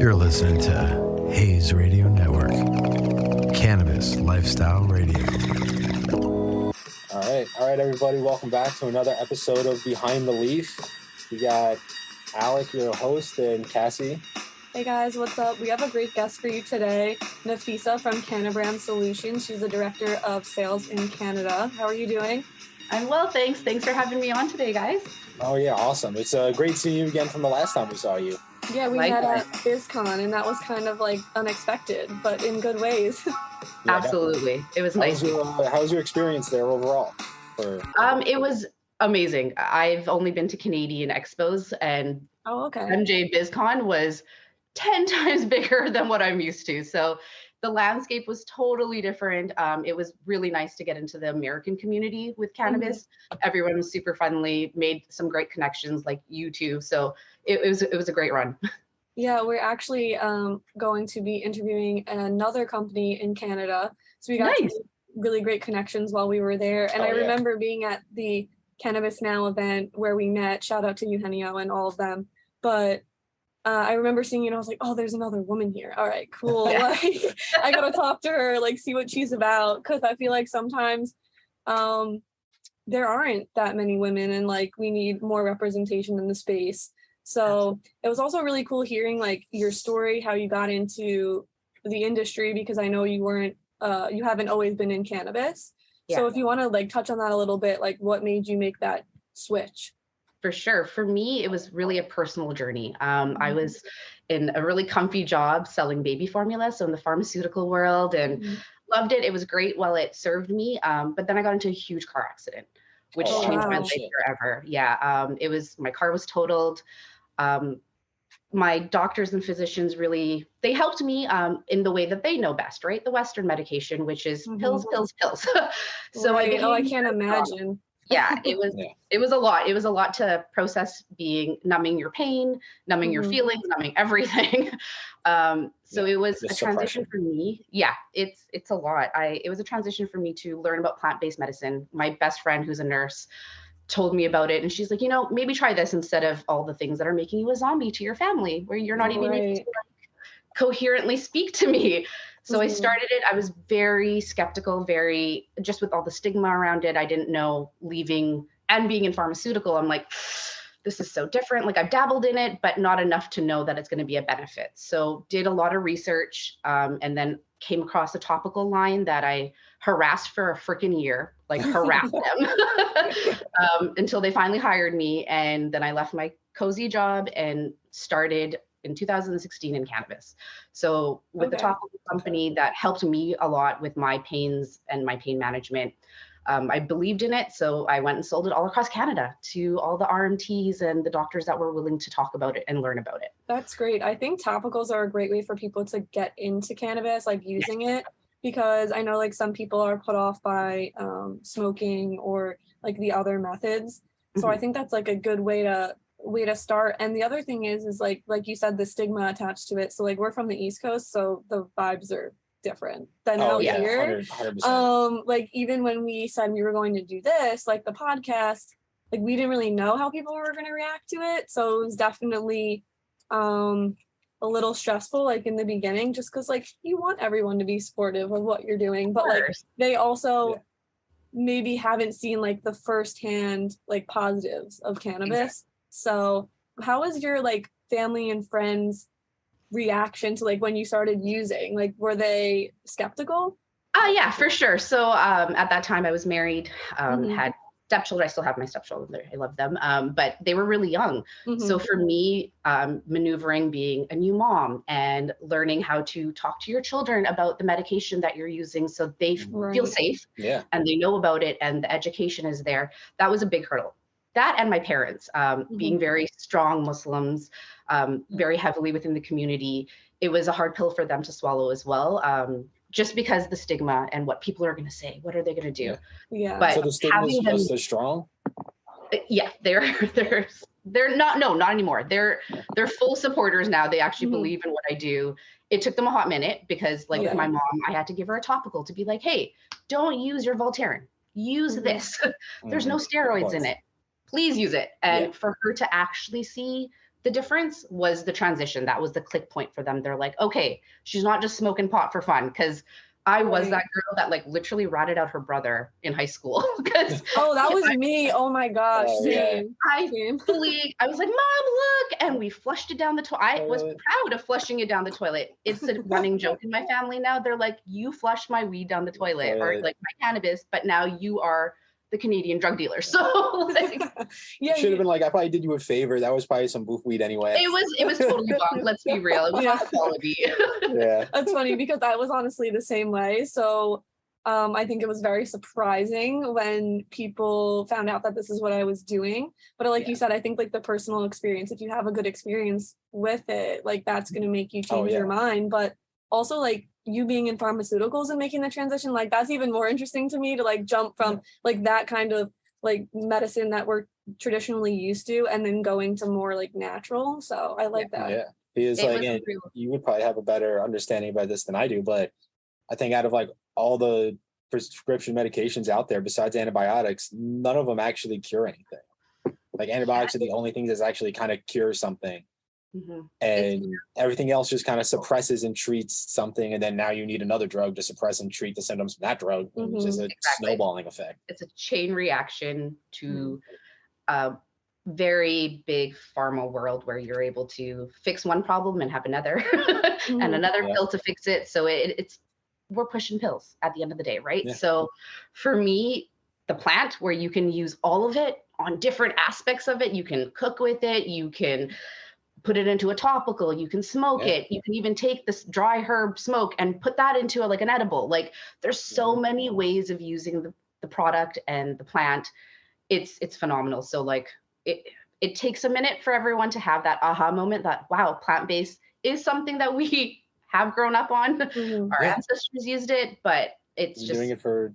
You're listening to Hayes Radio Network, Cannabis Lifestyle Radio. All right, everybody. Welcome back to another episode of Behind the Leaf. We got Alec, your host, and Cassie. Hey guys, what's up? We have a great guest for you today, Nafisa from Cannabrand Solutions. She's the Director of Sales in Canada. How are you doing? I'm well, thanks. Thanks for having me on today, guys. Oh yeah, awesome. It's great seeing you again from the last time we saw you. Yeah, we met at BizCon, and that was kind of like unexpected, but in good ways. Yeah, absolutely. Definitely. It was nice. How was your experience there overall? It was amazing. I've only been to Canadian expos, and MJ BizCon was 10 times bigger than what I'm used to. So the landscape was totally different. It was really nice to get into the American community with cannabis. Mm-hmm. Everyone was super friendly, made some great connections like you two. So it was a great run. Yeah, we're actually going to be interviewing another company in Canada. So we got some really great connections while we were there. And I remember being at the Cannabis Now event where we met. Shout out to Eugenio and all of them. But I remember seeing you and I was like, oh, there's another woman here. All right, cool. Like, I got to talk to her, like, see what she's about. Because I feel like sometimes there aren't that many women and, like, we need more representation in the space. So it was also really cool hearing, like, your story, how you got into the industry, because I know you weren't, you haven't always been in cannabis. Yeah. So if you want to, like, touch on that a little bit, like, what made you make that switch? For sure. For me, it was really a personal journey. I was in a really comfy job selling baby formula, so in the pharmaceutical world, and loved it. It was great while it served me. But then I got into a huge car accident, which changed my life forever. Yeah. My car was totaled. My doctors and physicians they helped me in the way that they know best, right? The Western medication, which is pills. So I can't imagine. Yeah, it was a lot. It was a lot to process, numbing your pain, numbing your feelings, numbing everything. So it was a transition for me. Yeah, it's a lot. It was a transition for me to learn about plant-based medicine. My best friend, who's a nurse, told me about it, and she's like, maybe try this instead of all the things that are making you a zombie to your family, where you're not even able to coherently speak to me. So I started it. I was very skeptical, just with all the stigma around it. I didn't know, leaving and being in pharmaceutical, I'm like, this is so different. Like, I've dabbled in it, but not enough to know that it's going to be a benefit. So did a lot of research, and then came across a topical line that I harassed for a freaking year, like harassed them until they finally hired me. And then I left my cozy job and started in 2016 in cannabis. So with the topical company that helped me a lot with my pains and my pain management, I believed in it. So I went and sold it all across Canada to all the RMTs and the doctors that were willing to talk about it and learn about it. That's great. I think topicals are a great way for people to get into cannabis, like using it, because I know, like, some people are put off by smoking or like the other methods. So I think that's like a good way to start. And the other thing is like you said, the stigma attached to it. So, like, we're from the East Coast, so the vibes are different than out here. 100%. Like, even when we said we were going to do this, like the podcast, like, we didn't really know how people were going to react to it. So it was definitely a little stressful, like, in the beginning, just because, like, you want everyone to be supportive of what you're doing, but like they also maybe haven't seen, like, the firsthand, like, positives of cannabis. Exactly. So how was your, like, family and friends reaction to, like, when you started using? Like, were they skeptical? Yeah, for sure. So at that time I was married, had stepchildren. I still have my stepchildren. I love them. But they were really young. So for me, maneuvering, being a new mom and learning how to talk to your children about the medication that you're using so they feel safe and they know about it and the education is there, that was a big hurdle. That and my parents, being very strong Muslims, very heavily within the community, it was a hard pill for them to swallow as well. Just because the stigma and what people are going to say, what are they going to do? Yeah. But so the stigma is just as strong? Yeah, they're not anymore. They're full supporters now. They actually believe in what I do. It took them a hot minute because, like, with my mom, I had to give her a topical to be like, hey, don't use your Voltaren. Use this. There's no steroids in it. Please use it. And for her to actually see the difference was the transition. That was the click point for them. They're like, okay, she's not just smoking pot for fun. Because I was that girl that like literally ratted out her brother in high school. Oh, that was me. Oh my gosh. Same. I was like, Mom, look. And we flushed it down the toilet. I was proud of flushing it down the toilet. It's a running joke in my family now. They're like, you flushed my weed down the toilet or like my cannabis, but now you are the Canadian drug dealer. So like, should have been like, I probably did you a favor. That was probably some boof weed anyway. It was totally wrong. Let's be real. It was not quality. Yeah. That's funny because I was honestly the same way. So I think it was very surprising when people found out that this is what I was doing. But like you said, I think like the personal experience, if you have a good experience with it, like that's going to make you change your mind. But also like you being in pharmaceuticals and making the transition, like that's even more interesting to me to like jump from like that kind of like medicine that we're traditionally used to and then going to more like natural. So I like that. Yeah. Because like, and you would probably have a better understanding about this than I do, but I think out of like all the prescription medications out there besides antibiotics, none of them actually cure anything. Like antibiotics are the only things that actually kind of cure something. Mm-hmm. And everything else just kind of suppresses and treats something, and then now you need another drug to suppress and treat the symptoms of that drug. Mm-hmm. It's just a snowballing effect. It's a chain reaction to a very big pharma world where you're able to fix one problem and have another and another pill to fix it. So it's we're pushing pills at the end of the day, right? Yeah. So for me, the plant where you can use all of it on different aspects of it, you can cook with it, you can put it into a topical, you can smoke it, you can even take this dry herb smoke and put that into like an edible. Like there's so many ways of using the product and the plant. It's phenomenal. So like it takes a minute for everyone to have that aha moment that, wow, plant-based is something that we have grown up on. Our ancestors used it, but it's just doing it for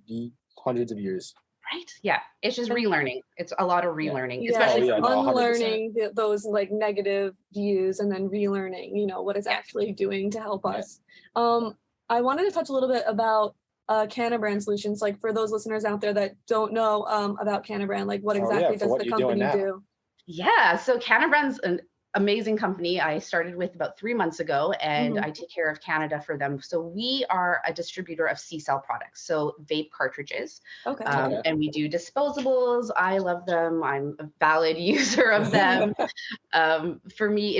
hundreds of years. Right. Yeah. It's just relearning. It's a lot of relearning. Yeah. Especially unlearning those like negative views and then relearning, you know, what it's actually doing to help us. I wanted to touch a little bit about Cannabrand Solutions. Like for those listeners out there that don't know about Cannabrand, like what exactly does the company do? Yeah. So Cannabrand's an amazing company I started with about 3 months ago, and I take care of Canada for them. So we are a distributor of CCELL products, so vape cartridges. And we do disposables. I love them. I'm a valid user of them. For me,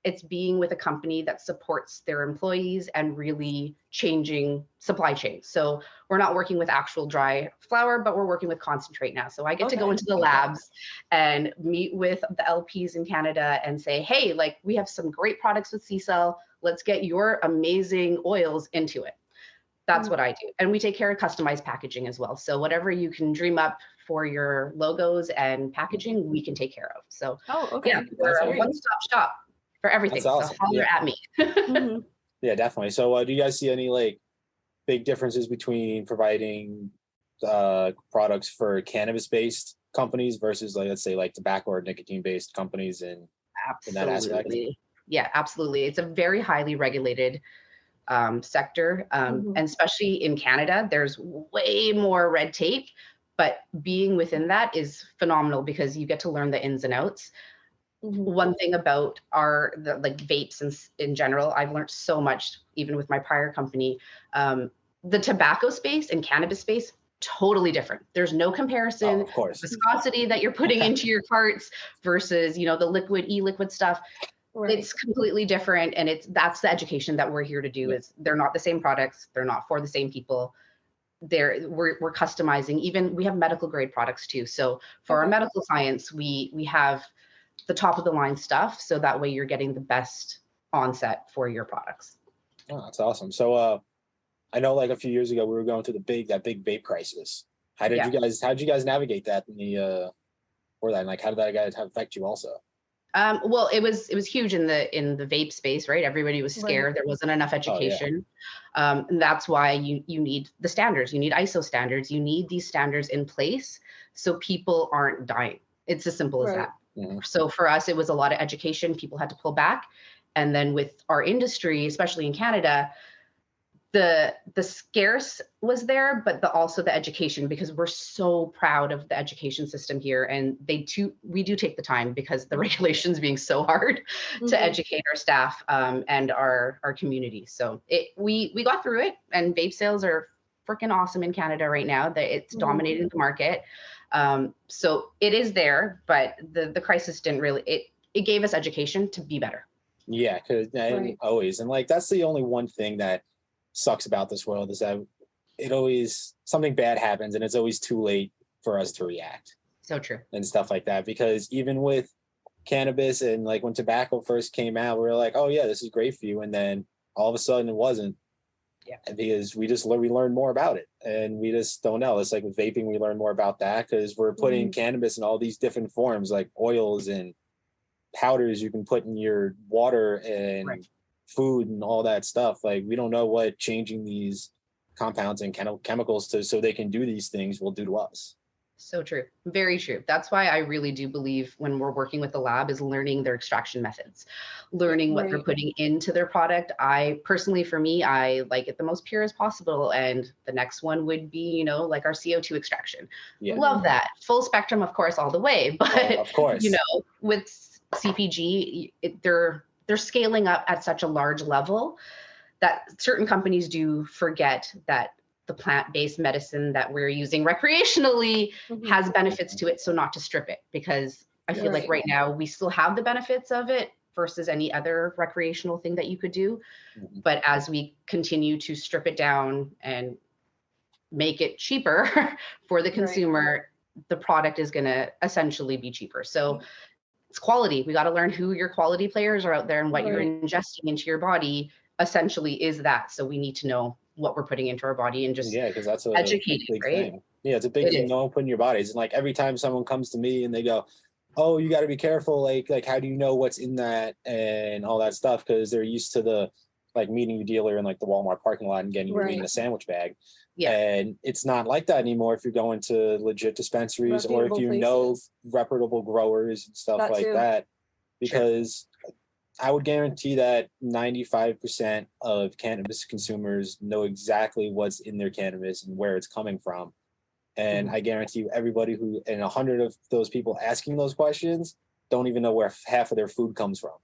it's being with a company that supports their employees and really changing supply chains. So we're not working with actual dry flower, but we're working with concentrate now. So I get to go into the labs and meet with the LPs in Canada and say, hey, like we have some great products with CCELL. Let's get your amazing oils into it. That's what I do. And we take care of customized packaging as well. So whatever you can dream up for your logos and packaging, we can take care of. So we're a one-stop shop for everything. That's awesome. So holler at me. Yeah, definitely. So do you guys see any like big differences between providing products for cannabis-based companies versus like, let's say like tobacco or nicotine-based companies in that aspect? Yeah, absolutely. It's a very highly regulated sector. And especially in Canada, there's way more red tape, but being within that is phenomenal because you get to learn the ins and outs. One thing about like vapes in general, I've learned so much, even with my prior company. The tobacco space and cannabis space, totally different. There's no comparison. Of course. Viscosity that you're putting into your carts versus, you know, the liquid, e-liquid stuff. Right. It's completely different. And that's the education that we're here to do. Is they're not the same products. They're not for the same people. We're customizing. Even we have medical grade products too. So for our medical science, we have the top of the line stuff. So that way you're getting the best onset for your products. Oh, that's awesome. So I know like a few years ago, we were going through that big vape crisis. How did you guys navigate that or that? And like, how did that affect you also? Well, it was huge in the vape space, right? Everybody was scared. Right. There wasn't enough education. And that's why you need the standards. You need ISO standards. You need these standards in place so people aren't dying. It's as simple as that. So for us, it was a lot of education. People had to pull back. And then with our industry, especially in Canada, the scarce was there, but also the education, because we're so proud of the education system here, and we do take the time, because the regulations being so hard to educate our staff and our community. So we got through it, and vape sales are freaking awesome in Canada right now. That it's dominating the market. So it is there, but the crisis didn't really. It gave us education to be better. Yeah, because always, and like that's the only one thing that sucks about this world, is that something bad happens and it's always too late for us to react. So true. And stuff like that, because even with cannabis and like when tobacco first came out, we were like, oh yeah, this is great for you, and then all of a sudden it wasn't. Yeah, because we learned more about it, and we just don't know. It's like with vaping, we learn more about that because we're putting cannabis in all these different forms, like oils and powders you can put in your water and food and all that stuff. Like we don't know what changing these compounds and chemicals so they can do these things will do to us. So true. Very true. That's why I really do believe when we're working with the lab is learning their extraction methods, learning what they're putting into their product. I personally, for me, I like it the most pure as possible. And the next one would be, like our CO2 extraction. Yeah. Love that. Full spectrum, of course, all the way. But, of course, with CPG, they're scaling up at such a large level that certain companies do forget that the plant-based medicine that we're using recreationally has benefits to it. So not to strip it, because I feel like right now we still have the benefits of it versus any other recreational thing that you could do. But as we continue to strip it down and make it cheaper for the consumer, the product is going to essentially be cheaper. So it's quality. We got to learn who your quality players are out there, and what you're ingesting into your body essentially is that. So we need to know what we're putting into our body and just because that's educating, big thing. Yeah, it's a big thing. No one put in your bodies. And like every time someone comes to me and they go, "Oh, you got to be careful. Like how do you know what's in that and all that stuff?" Because they're used to the meeting your dealer in like the Walmart parking lot and getting you in a sandwich bag. Yeah. And it's not like that anymore if you're going to legit dispensaries or if you know reputable growers and stuff that. Because I would guarantee that 95% of cannabis consumers know exactly what's in their cannabis and where it's coming from. And I guarantee you everybody and 100 of those people asking those questions don't even know where half of their food comes from.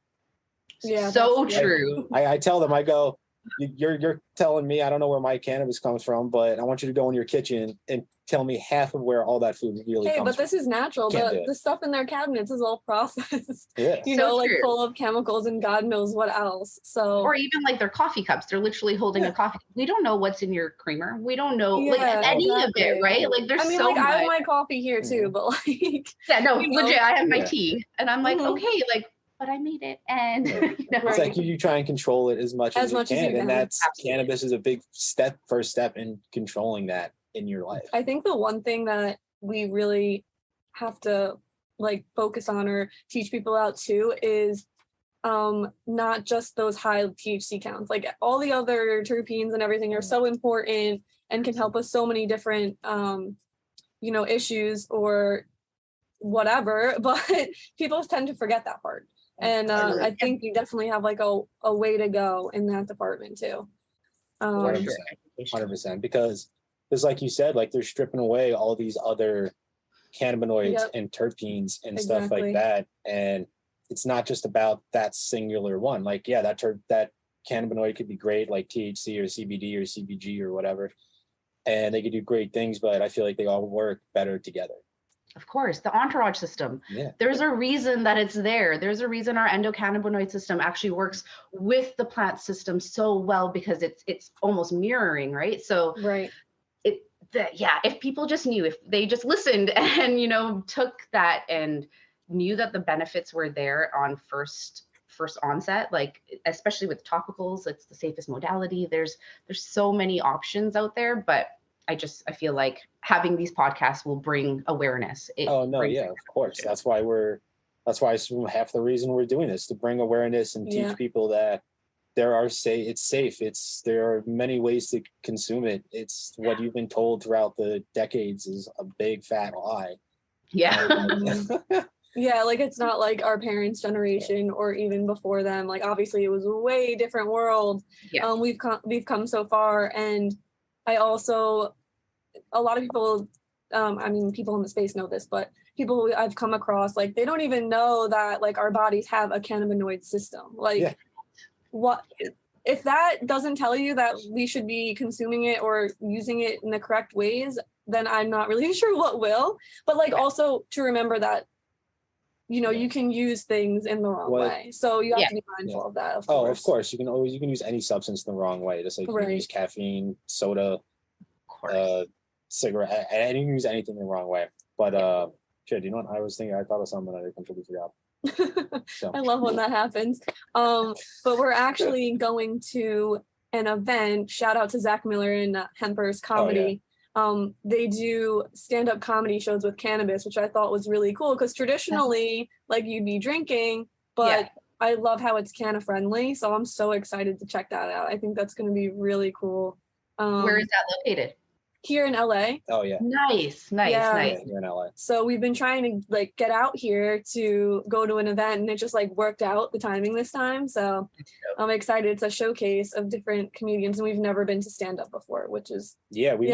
Yeah, so true. I tell them, I go, you're telling me I don't know where my cannabis comes from, but I want you to go in your kitchen and tell me half of where all that food really comes from. But this is natural. The stuff in their cabinets is all processed. Yeah. Full of chemicals and God knows what else. So, or even like their coffee cups, they're literally holding a coffee. We don't know what's in your creamer. We don't know any of it, right? Like there's so much. I have my coffee here too, but legit, I have my tea, and I'm like, okay, but I made it, and it's like you try and control it as much as you can, and that's cannabis is a big first step in controlling that in your life. I think the one thing that we really have to focus on or teach people out too is not just those high THC counts. Like all the other terpenes and everything are so important and can help with so many different issues or whatever, but people tend to forget that part. And I think you definitely have a way to go in that department too. 100%, because like you said, they're stripping away all these other cannabinoids and terpenes and stuff like that. And it's not just about that singular one. That cannabinoid could be great, like THC or CBD or CBG or whatever. And they could do great things, but I feel like they all work better together. Of course, the entourage system. Yeah. There's a reason that it's there. There's a reason our endocannabinoid system actually works with the plant system so well, because it's almost mirroring, right? So if people just knew, if they just listened and took that and knew that the benefits were there on first onset, especially with topicals, it's the safest modality. There's so many options out there, but I feel like having these podcasts will bring awareness. Of course. That's why half the reason we're doing this, to bring awareness and teach people that it's safe. There are many ways to consume it. It's what you've been told throughout the decades is a big fat lie. Yeah. Yeah, like it's not like our parents' generation or even before them. Like obviously it was a way different world. Yeah. We've come so far, and I also, a lot of people, I mean, people in the space know this, but people who I've come across, like they don't even know that like our bodies have a cannabinoid system. Like what if that doesn't tell you that we should be consuming it or using it in the correct ways, then I'm not really sure what will. But like also to remember that, you know, you can use things in the wrong way. So you have to be mindful of that. Of course. You can use any substance in the wrong way. Just like you can use caffeine, soda, cigarette, and you can use anything in the wrong way. But shit, you know what I was thinking? I thought of something I completely forgot. So. I love when that happens. But we're actually going to an event. Shout out to Zach Miller and Hempers Comedy. They do stand-up comedy shows with cannabis, which I thought was really cool because traditionally, like you'd be drinking, but I love how it's canna friendly. So I'm so excited to check that out. I think that's going to be really cool. Where is that located? Here in LA. Oh yeah. Nice. Yeah, here in LA. So we've been trying to like get out here to go to an event, and it just like worked out the timing this time. So I'm excited. It's a showcase of different comedians, and we've never been to stand up before, which is we've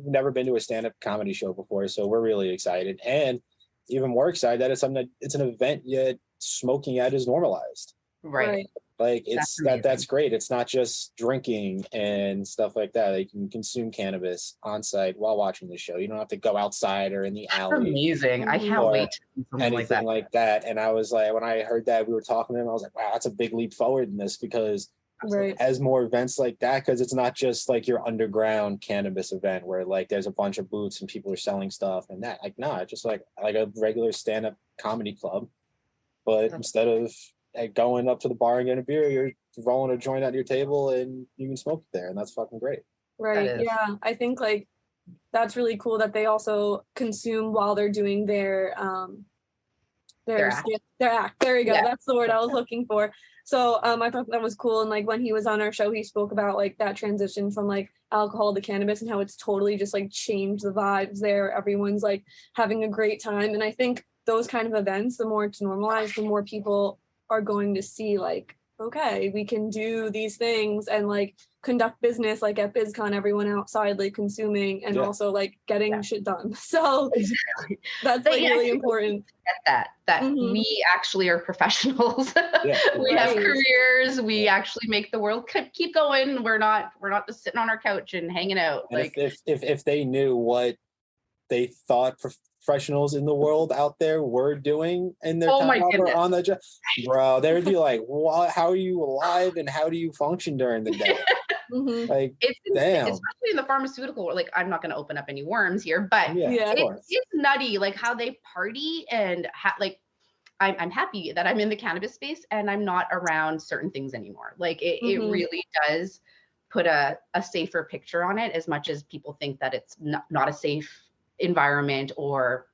never been to a stand up comedy show before. So we're really excited, and even more excited that it's an event yet smoking at is normalized. Right. Like that's great. It's not just drinking and stuff like that. They can consume cannabis on site while watching the show. You don't have to go outside or in the alley. That's amazing. I can't wait to do something anything like that. And I was like, when I heard that we were talking to him, I was like, wow, that's a big leap forward in this because as more events like that, because it's not just like your underground cannabis event where like there's a bunch of booths and people are selling stuff and that. Like, nah, just like a regular stand-up comedy club. But instead of going up to the bar and getting a beer, you're rolling a joint at your table and you can smoke it there, and that's fucking great. Right. Yeah, I think like that's really cool that they also consume while they're doing their act. There you go. That's the word I was looking for. So I thought that was cool. And like when he was on our show, he spoke about like that transition from like alcohol to cannabis and how it's totally just like changed the vibes there. Everyone's like having a great time. And I think those kind of events, the more it's normalized, the more people are going to see like, okay, we can do these things and like conduct business like at BizCon, everyone outside like consuming and also like getting shit done. So that's like really important. Get that we actually are professionals. We have careers. We actually make the world keep going. We're not just sitting on our couch and hanging out. And like if they knew what they thought professionals in the world out there were doing in their time while they're on the job, bro, they would be like, "What? How are you alive? And how do you function during the day?" Like, it's insane, especially in the pharmaceutical world. Like, I'm not going to open up any worms here, but it's nutty, like how they party and like. I'm happy that I'm in the cannabis space and I'm not around certain things anymore. Like it really does put a safer picture on it, as much as people think that it's not a safe environment or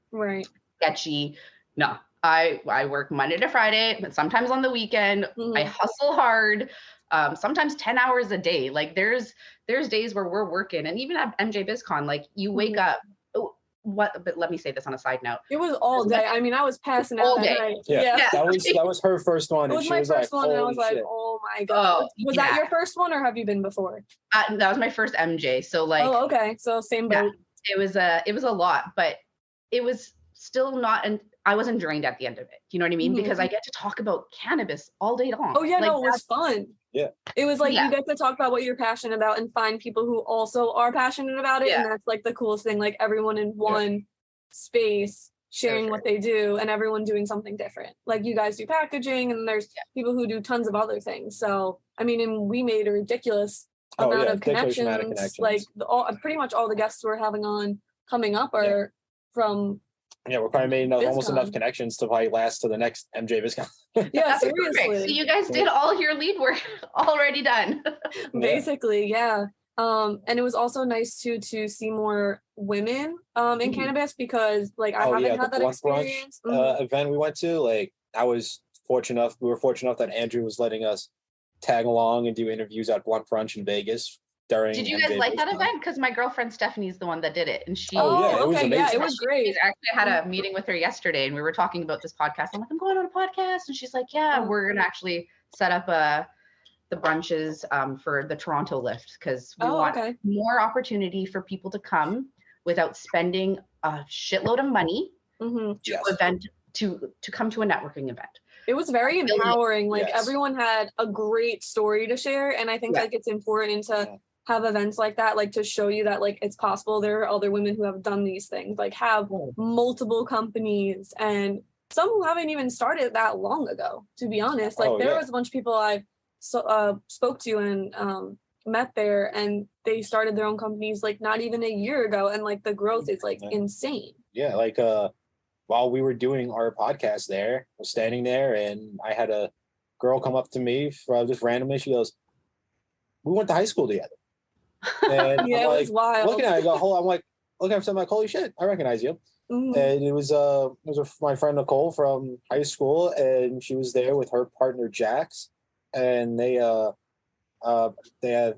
sketchy. No, I work Monday to Friday, but sometimes on the weekend. I hustle hard, sometimes 10 hours a day. Like there's days where we're working, and even at MJ BizCon, like you wake up. But let me say this on a side note. It was all day. I mean, I was passing out all day. That was her first one. It was my first one, and I was like, oh my god. Was that your first one, or have you been before? That was my first MJ. So like, oh, okay, so same boat. It was a lot, but it was still not. And I wasn't drained at the end of it. You know what I mean? Because I get to talk about cannabis all day long. Oh yeah, like, no, it was fun. Yeah. It was like you get to talk about what you're passionate about and find people who also are passionate about it. And that's like the coolest thing, like everyone in one space sharing what they do and everyone doing something different. Like you guys do packaging and there's people who do tons of other things. So, I mean, and we made a ridiculous amount of connections. Like pretty much all the guests we're having on coming up are from we're probably made almost enough connections to probably last to the next MJ BizCon. Yeah, seriously. Perfect. So you guys did all your lead work already done. Basically, yeah. And it was also nice to see more women in cannabis, because like I haven't had that experience. Event we went to, like we were fortunate enough that Andrew was letting us tag along and do interviews at Blunt Brunch in Vegas during. Did you guys MJ like that BlizzCon. event? Because my girlfriend Stephanie's the one that did it, and she. Oh yeah, it was okay, amazing. yeah, it was great. Actually, I had a meeting with her yesterday, and we were talking about this podcast. I'm like, I'm going on a podcast, and she's like, yeah, we're gonna actually set up the brunches for the Toronto lift, because we want more opportunity for people to come without spending a shitload of money to come to a networking event. It was very empowering. Like everyone had a great story to share, and I think like it's important to have events like that, like to show you that like it's possible. There are other women who have done these things, like have multiple companies, and some who haven't even started that long ago, to be honest. Like there was a bunch of people I spoke to and met there, and they started their own companies like not even a year ago, and like the growth is like insane. Yeah, like while we were doing our podcast there, I was standing there, and I had a girl come up to me just randomly. She goes, "We went to high school together." And yeah, I'm it like, was wild. looking at it, I'm like, looking at something like, holy shit, I recognize you. And it was my friend Nicole from high school, and she was there with her partner Jax, and they had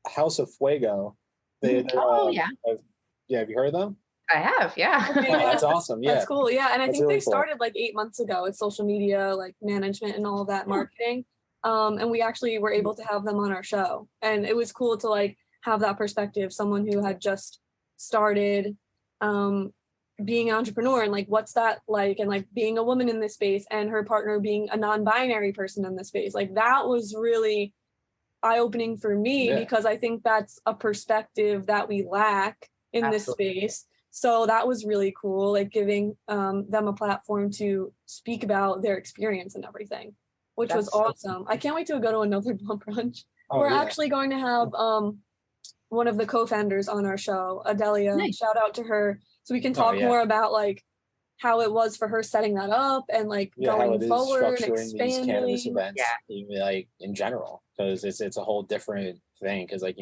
House of Fuego. Have you heard of them? I have, yeah. Okay, that's awesome. Yeah, that's cool. Yeah, and I think really they started like 8 months ago with social media, like management and all of that marketing. And we actually were able to have them on our show, and it was cool to like have that perspective, someone who had just started being an entrepreneur, and like what's that like, and like being a woman in this space, and her partner being a non-binary person in this space. Like that was really eye-opening for me, because I think that's a perspective that we lack in this space. So that was really cool, like giving them a platform to speak about their experience and everything, which was awesome. I can't wait to go to another bump brunch. We're actually going to have one of the co-founders on our show, Adelia. Nice. Shout out to her, so we can talk more about like how it was for her setting that up, and like going forward, expanding these cannabis events, like in general, because it's a whole different thing. Because like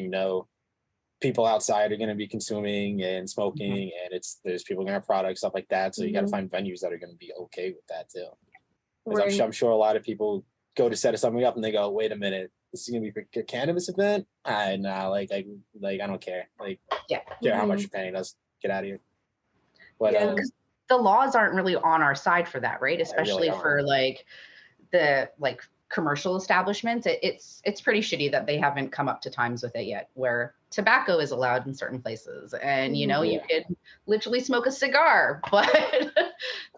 people outside are going to be consuming and smoking, and there's people going to have products, stuff like that. So you got to find venues that are going to be okay with that too. I'm sure a lot of people go to set something up and they go, wait a minute, this is going to be a cannabis event? Nah, like I don't care. Like, care how much you're paying us. Get out of here. But because the laws aren't really on our side for that, right? Especially really for like the commercial establishments. It's pretty shitty that they haven't come up to times with it yet, where tobacco is allowed in certain places, and you could literally smoke a cigar, but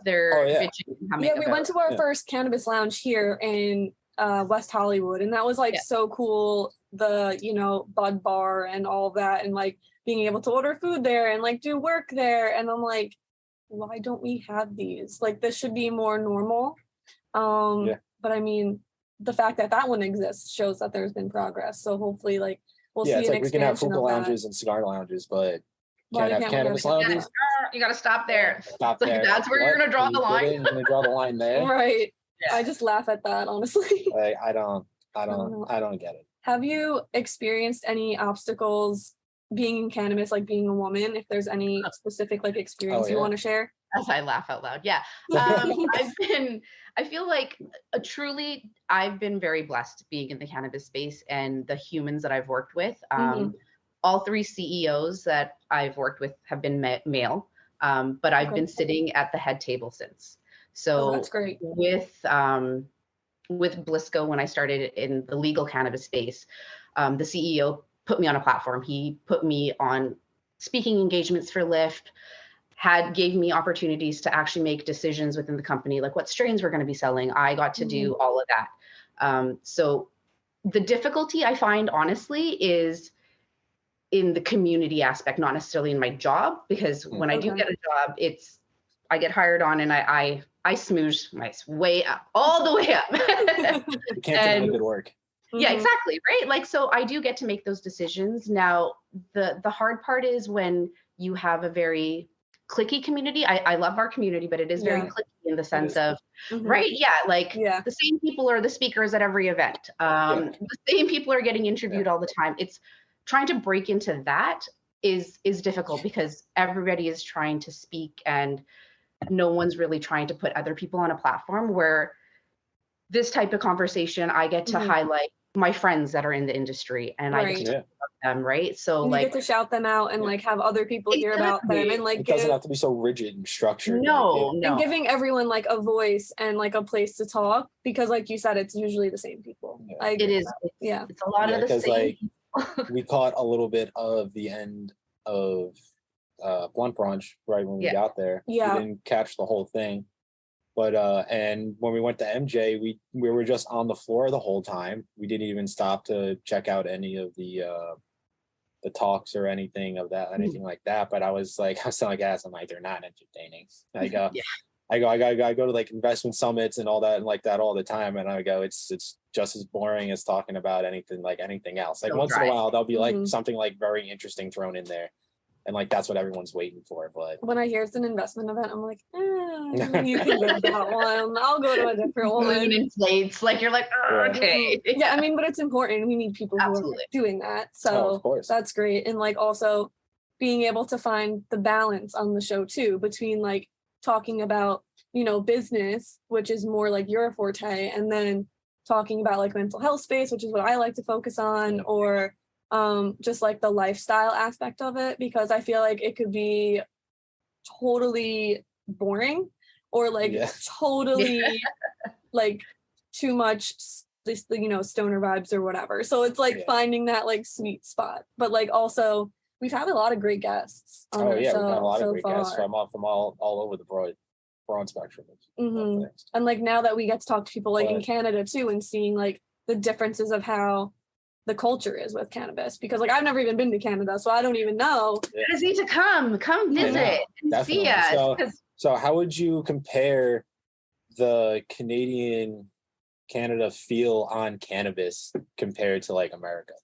they're bitching coming we went to our first cannabis lounge here in West Hollywood, and that was like so cool. The bud bar and all that, and like being able to order food there and like do work there, and I'm like, why don't we have these? Like this should be more normal. But I mean, the fact that one exists shows that there's been progress. So hopefully, like we'll see. It's like we can have hookah lounges and cigar lounges, but can't have cannabis lounges. You got to stop there. Stop there. That's where you're gonna draw the line. You're gonna draw the line there, right? Yeah. I just laugh at that, honestly. Like, I don't get it. Have you experienced any obstacles being in cannabis, like being a woman? If there's any specific like experience you want to share? As I laugh out loud. Yeah. I feel like truly I've been very blessed being in the cannabis space, and the humans that I've worked with. All 3 CEOs that I've worked with have been male, but I've been sitting at the head table since. So that's great. With Blisco, when I started in the legal cannabis space, the CEO put me on a platform. He put me on speaking engagements for Lyft, gave me opportunities to actually make decisions within the company, like what strains we're going to be selling. I got to do all of that. So the difficulty I find, honestly, is in the community aspect, not necessarily in my job, because when I do get a job, I get hired on, and I smoosh my way up, all the way up. You can't do good work. Yeah, exactly. Right. Like, so I do get to make those decisions. Now, the hard part is when you have a very cliquey community. I love our community, but it is very cliquey in the sense of, right? Yeah. Like the same people are the speakers at every event. The same people are getting interviewed all the time. It's trying to break into that is difficult, because everybody is trying to speak, and no one's really trying to put other people on a platform. Where this type of conversation, I get to highlight my friends that are in the industry, and I get to talk about them, right? So and you like get to shout them out and like have other people hear about them, and like it doesn't have to be so rigid and structured. No, and giving everyone like a voice and like a place to talk, because like you said, it's usually the same people. It is. It's a lot of the same. Like we caught a little bit of the end of Blunt Brunch right when we got there. We didn't catch the whole thing. But and when we went to MJ, we were just on the floor the whole time. We didn't even stop to check out any of the talks or anything like that. But I was telling like, I'm like, they're not entertaining. I go to like investment summits and all that and like that all the time, and I go, it's just as boring as talking about anything else. Like once in a while, there'll be like something like very interesting thrown in there. And like that's what everyone's waiting for. But when I hear it's an investment event, I'm like, you can go to that one. I'll go to a different one. Balloon inflates, like you're like, okay. Yeah, I mean, but it's important. We need people who are doing that. So of course. That's great. And like also being able to find the balance on the show too, between like talking about, business, which is more like your forte, and then talking about like mental health space, which is what I like to focus on, or just like the lifestyle aspect of it, because I feel like it could be totally boring or like totally like too much stoner vibes or whatever. So it's like finding that like sweet spot. But like also we've had a lot of great guests on our show. We've had a lot so of great far. guests from all over the broad spectrum. And like now that we get to talk to people like in Canada too, and seeing like the differences of how the culture is with cannabis, because like I've never even been to Canada, so I don't even know. You guys need to come visit and see us. So how would you compare the Canada feel on cannabis compared to like America?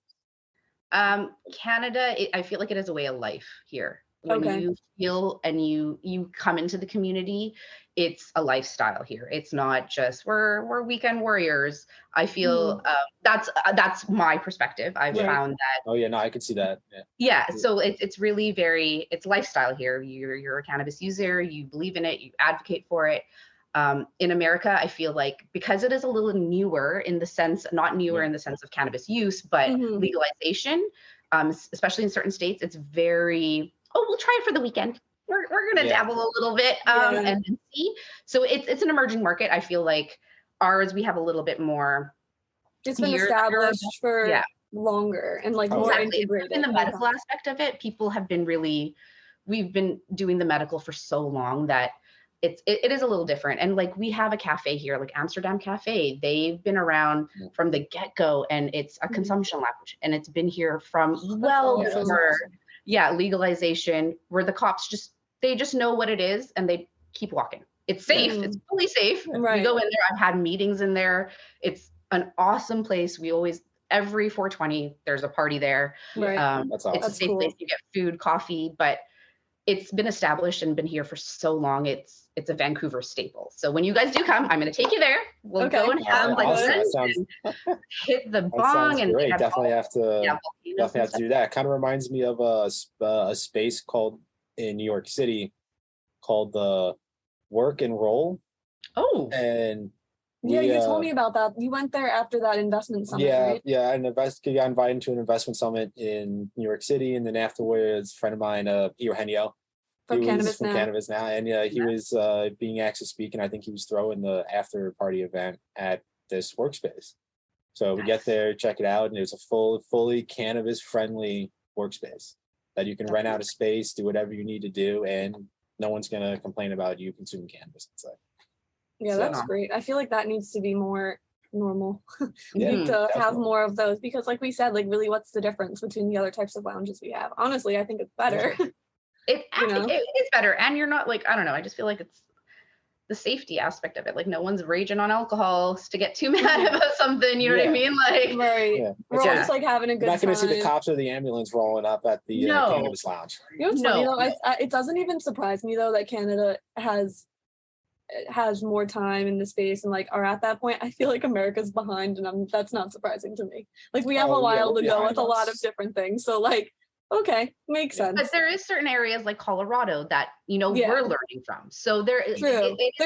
Canada, I feel like it is a way of life here. When you feel and you come into the community, it's a lifestyle here. It's not just we're weekend warriors. I feel that's my perspective. I've found that. Oh yeah, no, I could see that. So it's really it's lifestyle here. You're a cannabis user. You believe in it. You advocate for it. In America, I feel like because it is a little newer in the sense, not newer in the sense of cannabis use, but legalization, especially in certain states, it's very, we'll try it for the weekend. We're going to dabble a little bit and then see. So it's an emerging market. I feel like ours, we have a little bit more. It's been established for longer and like more integrated. In the medical aspect of it, people have been we've been doing the medical for so long that it is a little different. And like we have a cafe here, like Amsterdam Cafe. They've been around from the get-go, and it's a consumption lounge, and it's been here from before legalization, where the cops they just know what it is and they keep walking. It's safe. It's fully safe. Right. You go in there. I've had meetings in there. It's an awesome place. We always, every 420, there's a party there. Right. That's awesome. It's a safe place. You get food, coffee, but it's been established and been here for so long. It's a Vancouver staple. So when you guys do come, I'm going to take you there. We'll go and have hit the bong and great. Definitely have to do that. It kind of reminds me of a space called in New York City called the Work and Roll. Oh, and you told me about that. You went there after that investment summit, right? Yeah. I got invited to an investment summit in New York City, and then afterwards, a friend of mine, Eugenio, from Cannabis Now, and he was being asked to speak, and I think he was throwing the after party event at this workspace. So we get there, check it out, and it's a fully cannabis friendly workspace that you can rent out a space, do whatever you need to do, and no one's gonna complain about you consuming cannabis. It's like, that's great. I feel like that needs to be more normal. We need to have more of those, because like we said, like really what's the difference between the other types of lounges we have? Honestly, I think it's better. It is better. And you're not like, I don't know, I just feel like it's the safety aspect of it. Like no one's raging on alcohol to get too mad about something. You know what I mean? Like, we're all just like having a good time. You're not going to see the cops or the ambulance rolling up at the cannabis lounge. You know what's funny though? It doesn't even surprise me though that Canada has more time in the space and like are at that point. I feel like America's behind, and that's not surprising to me. Like we have a while to go with a lot of different things. So like, okay, makes sense. But there is certain areas like Colorado that we're learning from. So there's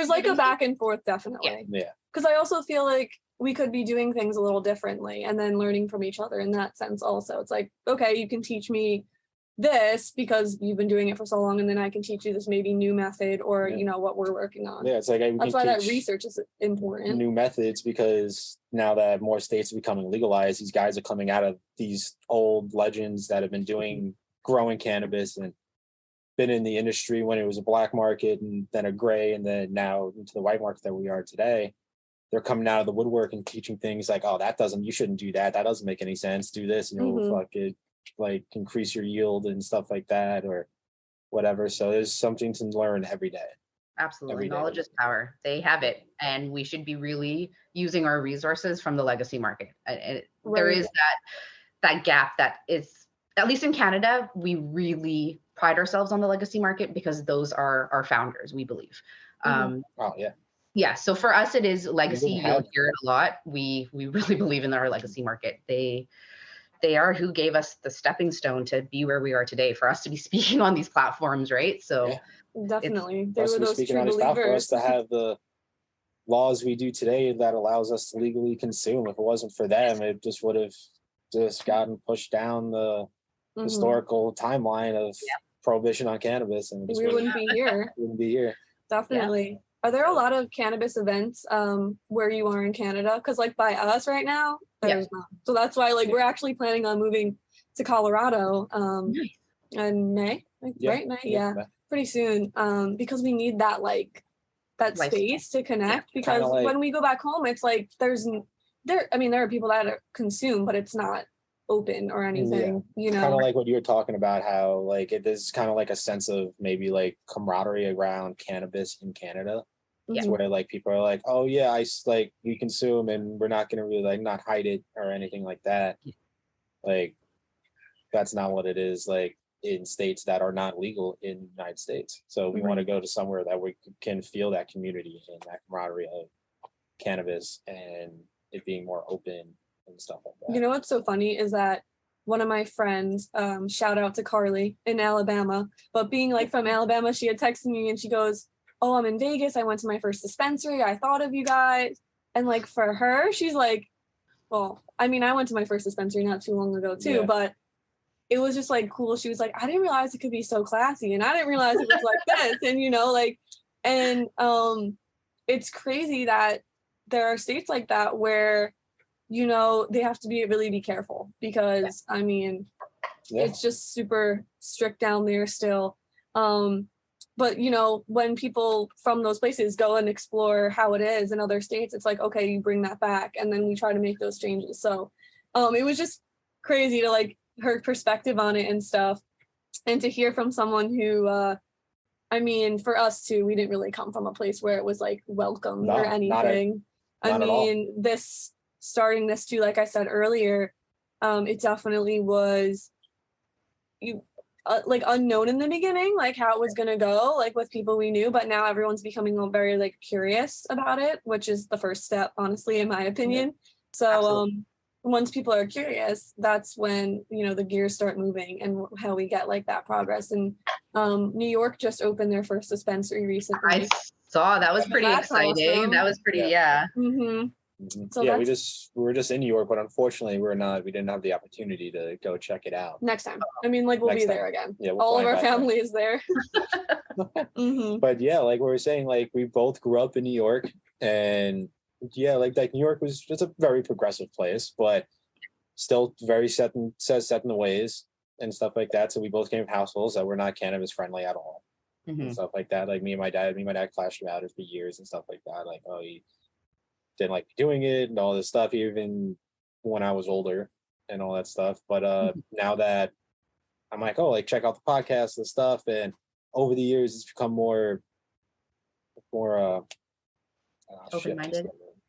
like a back and forth, definitely. Yeah. Because I also feel like we could be doing things a little differently and then learning from each other in that sense also. It's like, okay, you can teach me this because you've been doing it for so long, and then I can teach you this maybe new method or you know what we're working on. Yeah, it's like that's why that research is important. New methods, because now that more states are becoming legalized, these guys are coming out of these old legends that have been doing growing cannabis and been in the industry when it was a black market and then a gray and then now into the white market that we are today. They're coming out of the woodwork and teaching things like, oh, you shouldn't do that. That doesn't make any sense. Do this and you'll fuck it, like increase your yield and stuff like that or whatever. So there's something to learn every day. Absolutely. Knowledge is power. They have it. And we should be really using our resources from the legacy market. There is that gap that is, at least in Canada, we really pride ourselves on the legacy market because those are our founders, we believe. Yeah. So for us, it is legacy. You'll hear it a lot. We really believe in our legacy market. They are who gave us the stepping stone to be where we are today, for us to be speaking on these platforms, right? So definitely, they were those true believers. For us to have the laws we do today that allows us to legally consume. If it wasn't for them, it just would have just gotten pushed down the historical timeline of prohibition on cannabis, and we wouldn't be here. Wouldn't be here. Definitely. Yeah. Are there a lot of cannabis events where you are in Canada? Because like by us right now, there's not. So that's why like we're actually planning on moving to Colorado in May, right? May, pretty soon. Because we need that that space to connect. Because when we go back home, it's like there are people that consume, but it's not open or anything, you know. Kind of like what you were talking about, how like it is kind of like a sense of maybe like camaraderie around cannabis in Canada. It's where like people are like, oh yeah, we consume and we're not gonna really like not hide it or anything like that. Like that's not what it is like in states that are not legal in the United States. So we want to go to somewhere that we can feel that community and that camaraderie of cannabis and it being more open and stuff like that. You know what's so funny is that one of my friends, shout out to Carly in Alabama, but being like from Alabama, she had texted me and she goes, oh, I'm in Vegas. I went to my first dispensary. I thought of you guys. And like for her, she's like, well, I mean, I went to my first dispensary not too long ago too, but it was just like cool. She was like, I didn't realize it could be so classy and I didn't realize it was like this. And, you know, like, and it's crazy that there are states like that where, you know, they have to really be careful because I mean, it's just super strict down there still. But, you know, when people from those places go and explore how it is in other states, it's like, okay, you bring that back. And then we try to make those changes. So it was just crazy to like her perspective on it and stuff. And to hear from someone who, I mean, for us too, we didn't really come from a place where it was like welcome or anything. I mean, starting this too, like I said earlier, it definitely was like unknown in the beginning, like how it was going to go, like with people we knew, but now everyone's becoming very like curious about it, which is the first step, honestly, in my opinion. So once people are curious, that's when, you know, the gears start moving and how we get like that progress. And New York just opened their first dispensary recently. I saw that was pretty exciting. Awesome. That was pretty, So we were just in New York, but unfortunately we didn't have the opportunity to go check it out. Next time. I mean, like we'll be there again. Yeah, all of our family is there. But yeah, like we were saying, like we both grew up in New York, and like New York was just a very progressive place, but still very set in the ways and stuff like that. So we both came from households that were not cannabis friendly at all. And stuff like that. Like me and my dad clashed about it for years and stuff like that. Like, oh, he didn't like doing it and all this stuff, even when I was older and all that stuff. But now that I'm like, oh, like check out the podcast and stuff, and over the years it's become more open-minded.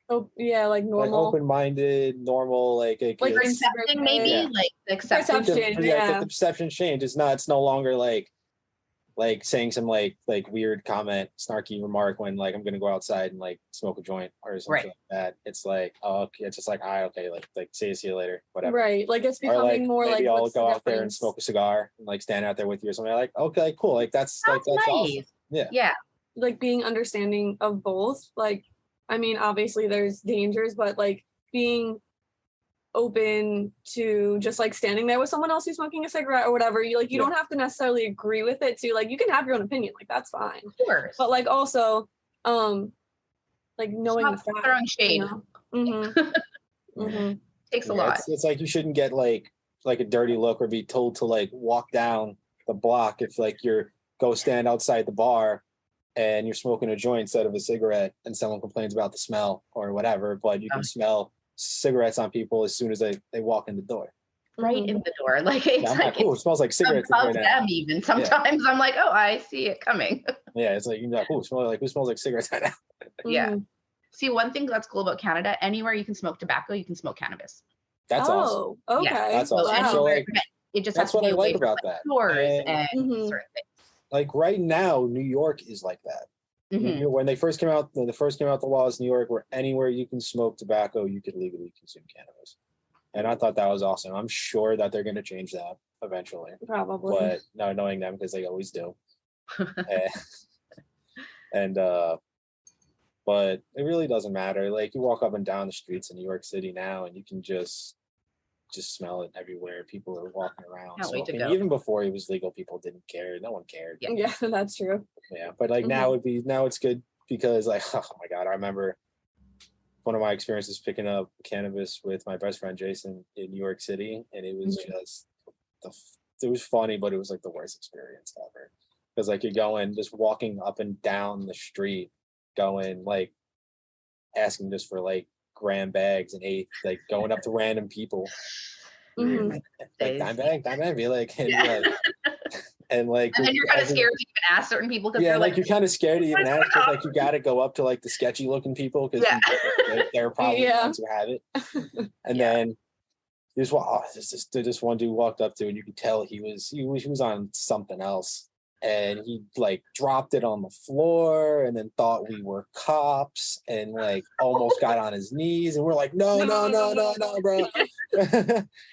Oh yeah, like normal, like open-minded, normal, like accepting, maybe like accepting. The perception change. It's no longer like saying some like weird comment, snarky remark when like I'm gonna go outside and like smoke a joint or something like that. It's like, oh, okay, it's just like, okay, like see you later, whatever. Right, like it's becoming like, more maybe like I'll go out there and smoke a cigar and like stand out there with you or something. Like, okay, cool, like that's nice. Awesome. Yeah, like being understanding of both. Like, I mean, obviously there's dangers, but like being open to just like standing there with someone else who's smoking a cigarette or whatever. You don't have to necessarily agree with it too. Like you can have your own opinion, like that's fine. Of course. But like also like knowing the fact, throwing shade. Takes a lot. It's like you shouldn't get like a dirty look or be told to like walk down the block if like you're go stand outside the bar and you're smoking a joint instead of a cigarette and someone complains about the smell or whatever, but you can smell cigarettes on people as soon as they walk in the door. Right in the door. Like it's like, it smells like cigarettes. Above them even. Sometimes I'm like, oh, I see it coming. Yeah, it's like you're like, who smells like cigarettes right now? Yeah. See, one thing that's cool about Canada, anywhere you can smoke tobacco, you can smoke cannabis. That's awesome. Okay. Yeah, that's awesome. Wow. So like it just that's has to what be I like about that. Stores and sort of things. Like right now, New York is like that. When they first came out, the laws in New York were anywhere you can smoke tobacco, you could legally consume cannabis. And I thought that was awesome. I'm sure that they're going to change that eventually. Probably. But not knowing them, because they always do. But it really doesn't matter. Like you walk up and down the streets in New York City now and you can just smell it everywhere. People are walking around. Even before it was legal, people didn't care. No one cared. Yeah, that's true. Yeah, but like now it's good because like, oh my God, I remember one of my experiences picking up cannabis with my best friend Jason in New York City, and it was just it was funny, but it was like the worst experience ever. Because like you're just walking up and down the street, going like asking just for like gram bags and like going up to random people. Like dime bag, be like, and then you're kind of scared to even ask certain people because like you're kind of scared to even ask because like you got to go up to like the sketchy looking people because they're probably the ones who have it. And then this one dude walked up to, and you could tell he was on something else. And he like dropped it on the floor and then thought we were cops and like almost got on his knees. And we're like, no, bro.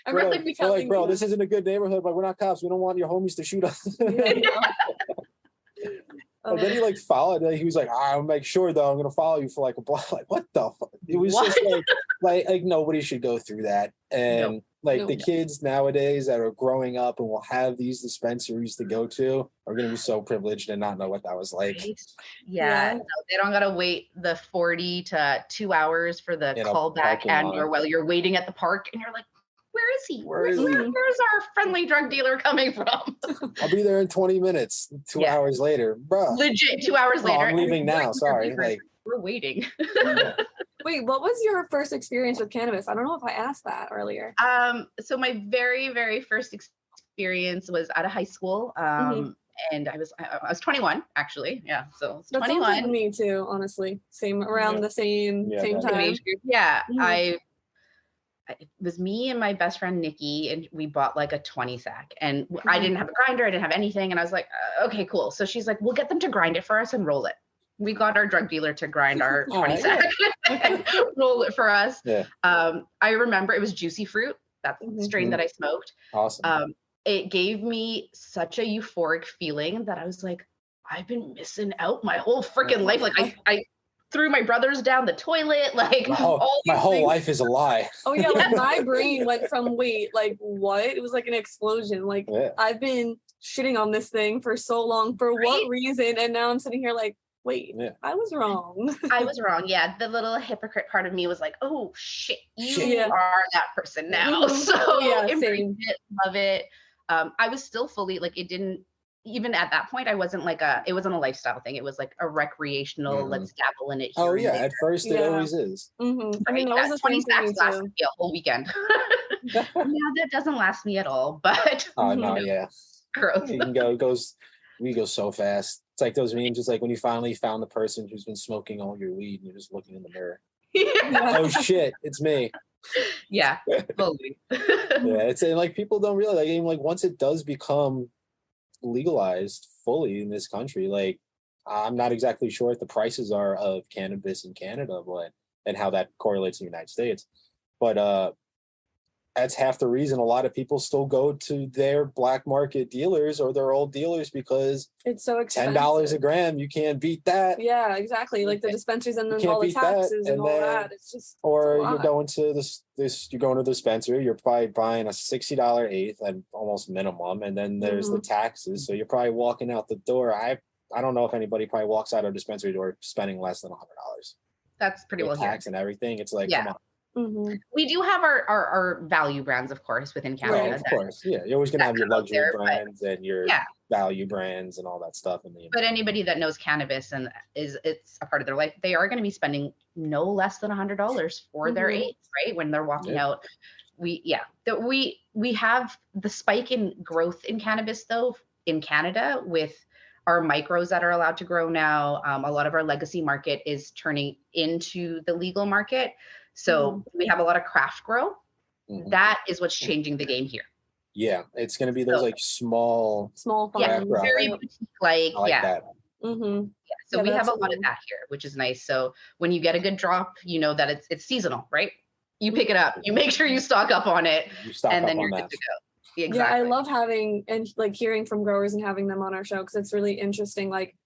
We're like, bro, this isn't a good neighborhood, but we're not cops. We don't want your homies to shoot us. And then he like followed. He was like, I'll make sure though. I'm gonna follow you for like a block. Like, what the fuck? It was just like nobody should go through that. And the kids nowadays that are growing up and will have these dispensaries to go to are gonna be so privileged and not know what that was like. Yeah. No, they don't gotta wait the 40 to 2 hours for the callback, or while you're waiting at the park, and you're like, where is he? Where's our friendly drug dealer coming from? I'll be there in 20 minutes. 2 hours later, bro. Legit 2 hours later. I'm leaving now. Sorry. Like we're waiting. Wait, what was your first experience with cannabis? I don't know if I asked that earlier. So my very, very first experience was out of high school. And I was 21 actually. Yeah. So that 21. Sounds like me too, honestly. Around the same time. Yeah. It was me and my best friend Nikki, and we bought like a 20 sack, and I didn't have a grinder, I didn't have anything, and I was like, okay, cool. So she's like, we'll get them to grind it for us and roll it. We got our drug dealer to grind our 20 sack and roll it for us. Yeah. I remember it was Juicy Fruit. That's the strain that I smoked. Awesome. It gave me such a euphoric feeling that I was like, I've been missing out my whole freaking life. Like I threw my brothers down the toilet. Like my whole life is a lie. Oh yeah, like my brain went from like what? It was like an explosion. Like I've been shitting on this thing for so long. For what reason? And now I'm sitting here like, wait, I was wrong. I was wrong. Yeah. The little hypocrite part of me was like, oh shit, you are that person now. So embrace it, love it. I was still fully like, it didn't, even at that point, I wasn't like it wasn't a lifestyle thing. It was like a recreational, let's dabble in it. Oh yeah. At first it always is. I mean, that was 20 sacks lasted me a whole weekend. Yeah, that doesn't last me at all, but. Oh no, yeah. Gross. We go so fast. It's like those memes. It's like when you finally found the person who's been smoking all your weed and you're just looking in the mirror. Oh shit, it's me. Yeah, totally. It's like people don't realize, like, even like once it does become legalized fully in this country, like I'm not exactly sure what the prices are of cannabis in Canada, and how that correlates in the United States, but that's half the reason a lot of people still go to their black market dealers or their old dealers, because it's so expensive. $10 a gram, you can't beat that. Yeah, exactly. Like the dispensaries and then can't all the beat that, taxes and all that. It's just or it's a you're lot. going to you're going to the dispensary, you're probably buying a $60 eighth at almost minimum, and then there's the taxes. So you're probably walking out the door. I don't know if anybody probably walks out of a dispensary door spending less than $100. That's pretty well tax and everything. It's like, come on. We do have our value brands, of course, within Canada. Right, of course, yeah. You're always going to have your luxury brands and your value brands and all that stuff. But anybody that knows cannabis and it's a part of their life, they are going to be spending no less than $100 for their eighths, right? When they're walking out. We have the spike in growth in cannabis, though, in Canada with our micros that are allowed to grow now. A lot of our legacy market is turning into the legal market. So we have a lot of craft grow. That is what's changing the game here. Yeah, it's going to be those like small farms. Yeah, very boutique, like that. Yeah, so we have a lot of that here, which is nice. So when you get a good drop, you know that it's seasonal, right? You pick it up, you make sure you stock up on it, and then you're good to go. Exactly. Yeah, I love having and like hearing from growers and having them on our show, because it's really interesting, like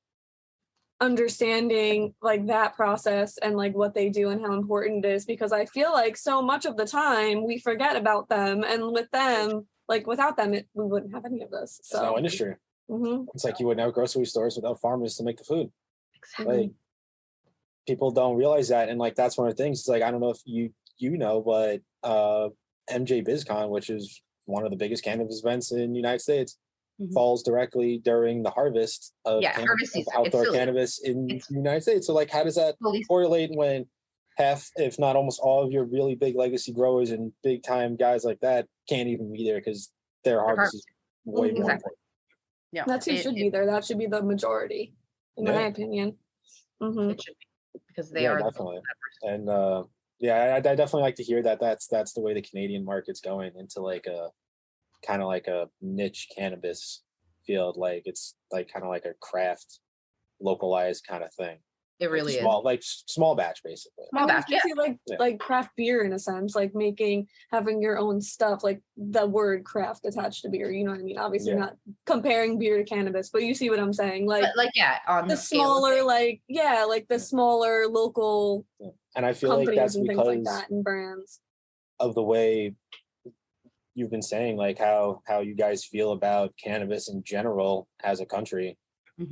understanding like that process and like what they do and how important it is, because I feel like so much of the time we forget about them, and with them, like without them, we wouldn't have any of this. So no industry. It's like you wouldn't have grocery stores without farmers to make the food. Exactly. Like, people don't realize that, and like that's one of the things. It's like, I don't know if you know, but MJ BizCon, which is one of the biggest cannabis events in the United States, falls directly during the harvest of, harvest season. Of outdoor cannabis in the United States. So like, how does that correlate when half, if not almost all of your really big legacy growers and big time guys like that can't even be there because their harvest is way more important? Yeah, that should be there. That should be the majority, in my opinion. It should be, because they are definitely. And I definitely like to hear that that's the way the Canadian market's going, into like a kind of like a niche cannabis field. Like it's like kind of like a craft, localized kind of thing. It really small, is. Like small batch, basically. Small batch, like craft beer in a sense, like having your own stuff, like the word craft attached to beer. You know what I mean? Obviously, not comparing beer to cannabis, but you see what I'm saying. Like on the smaller, like the smaller local. And I feel like that's and because things like that, and brands of the way you've been saying, like how you guys feel about cannabis in general as a country,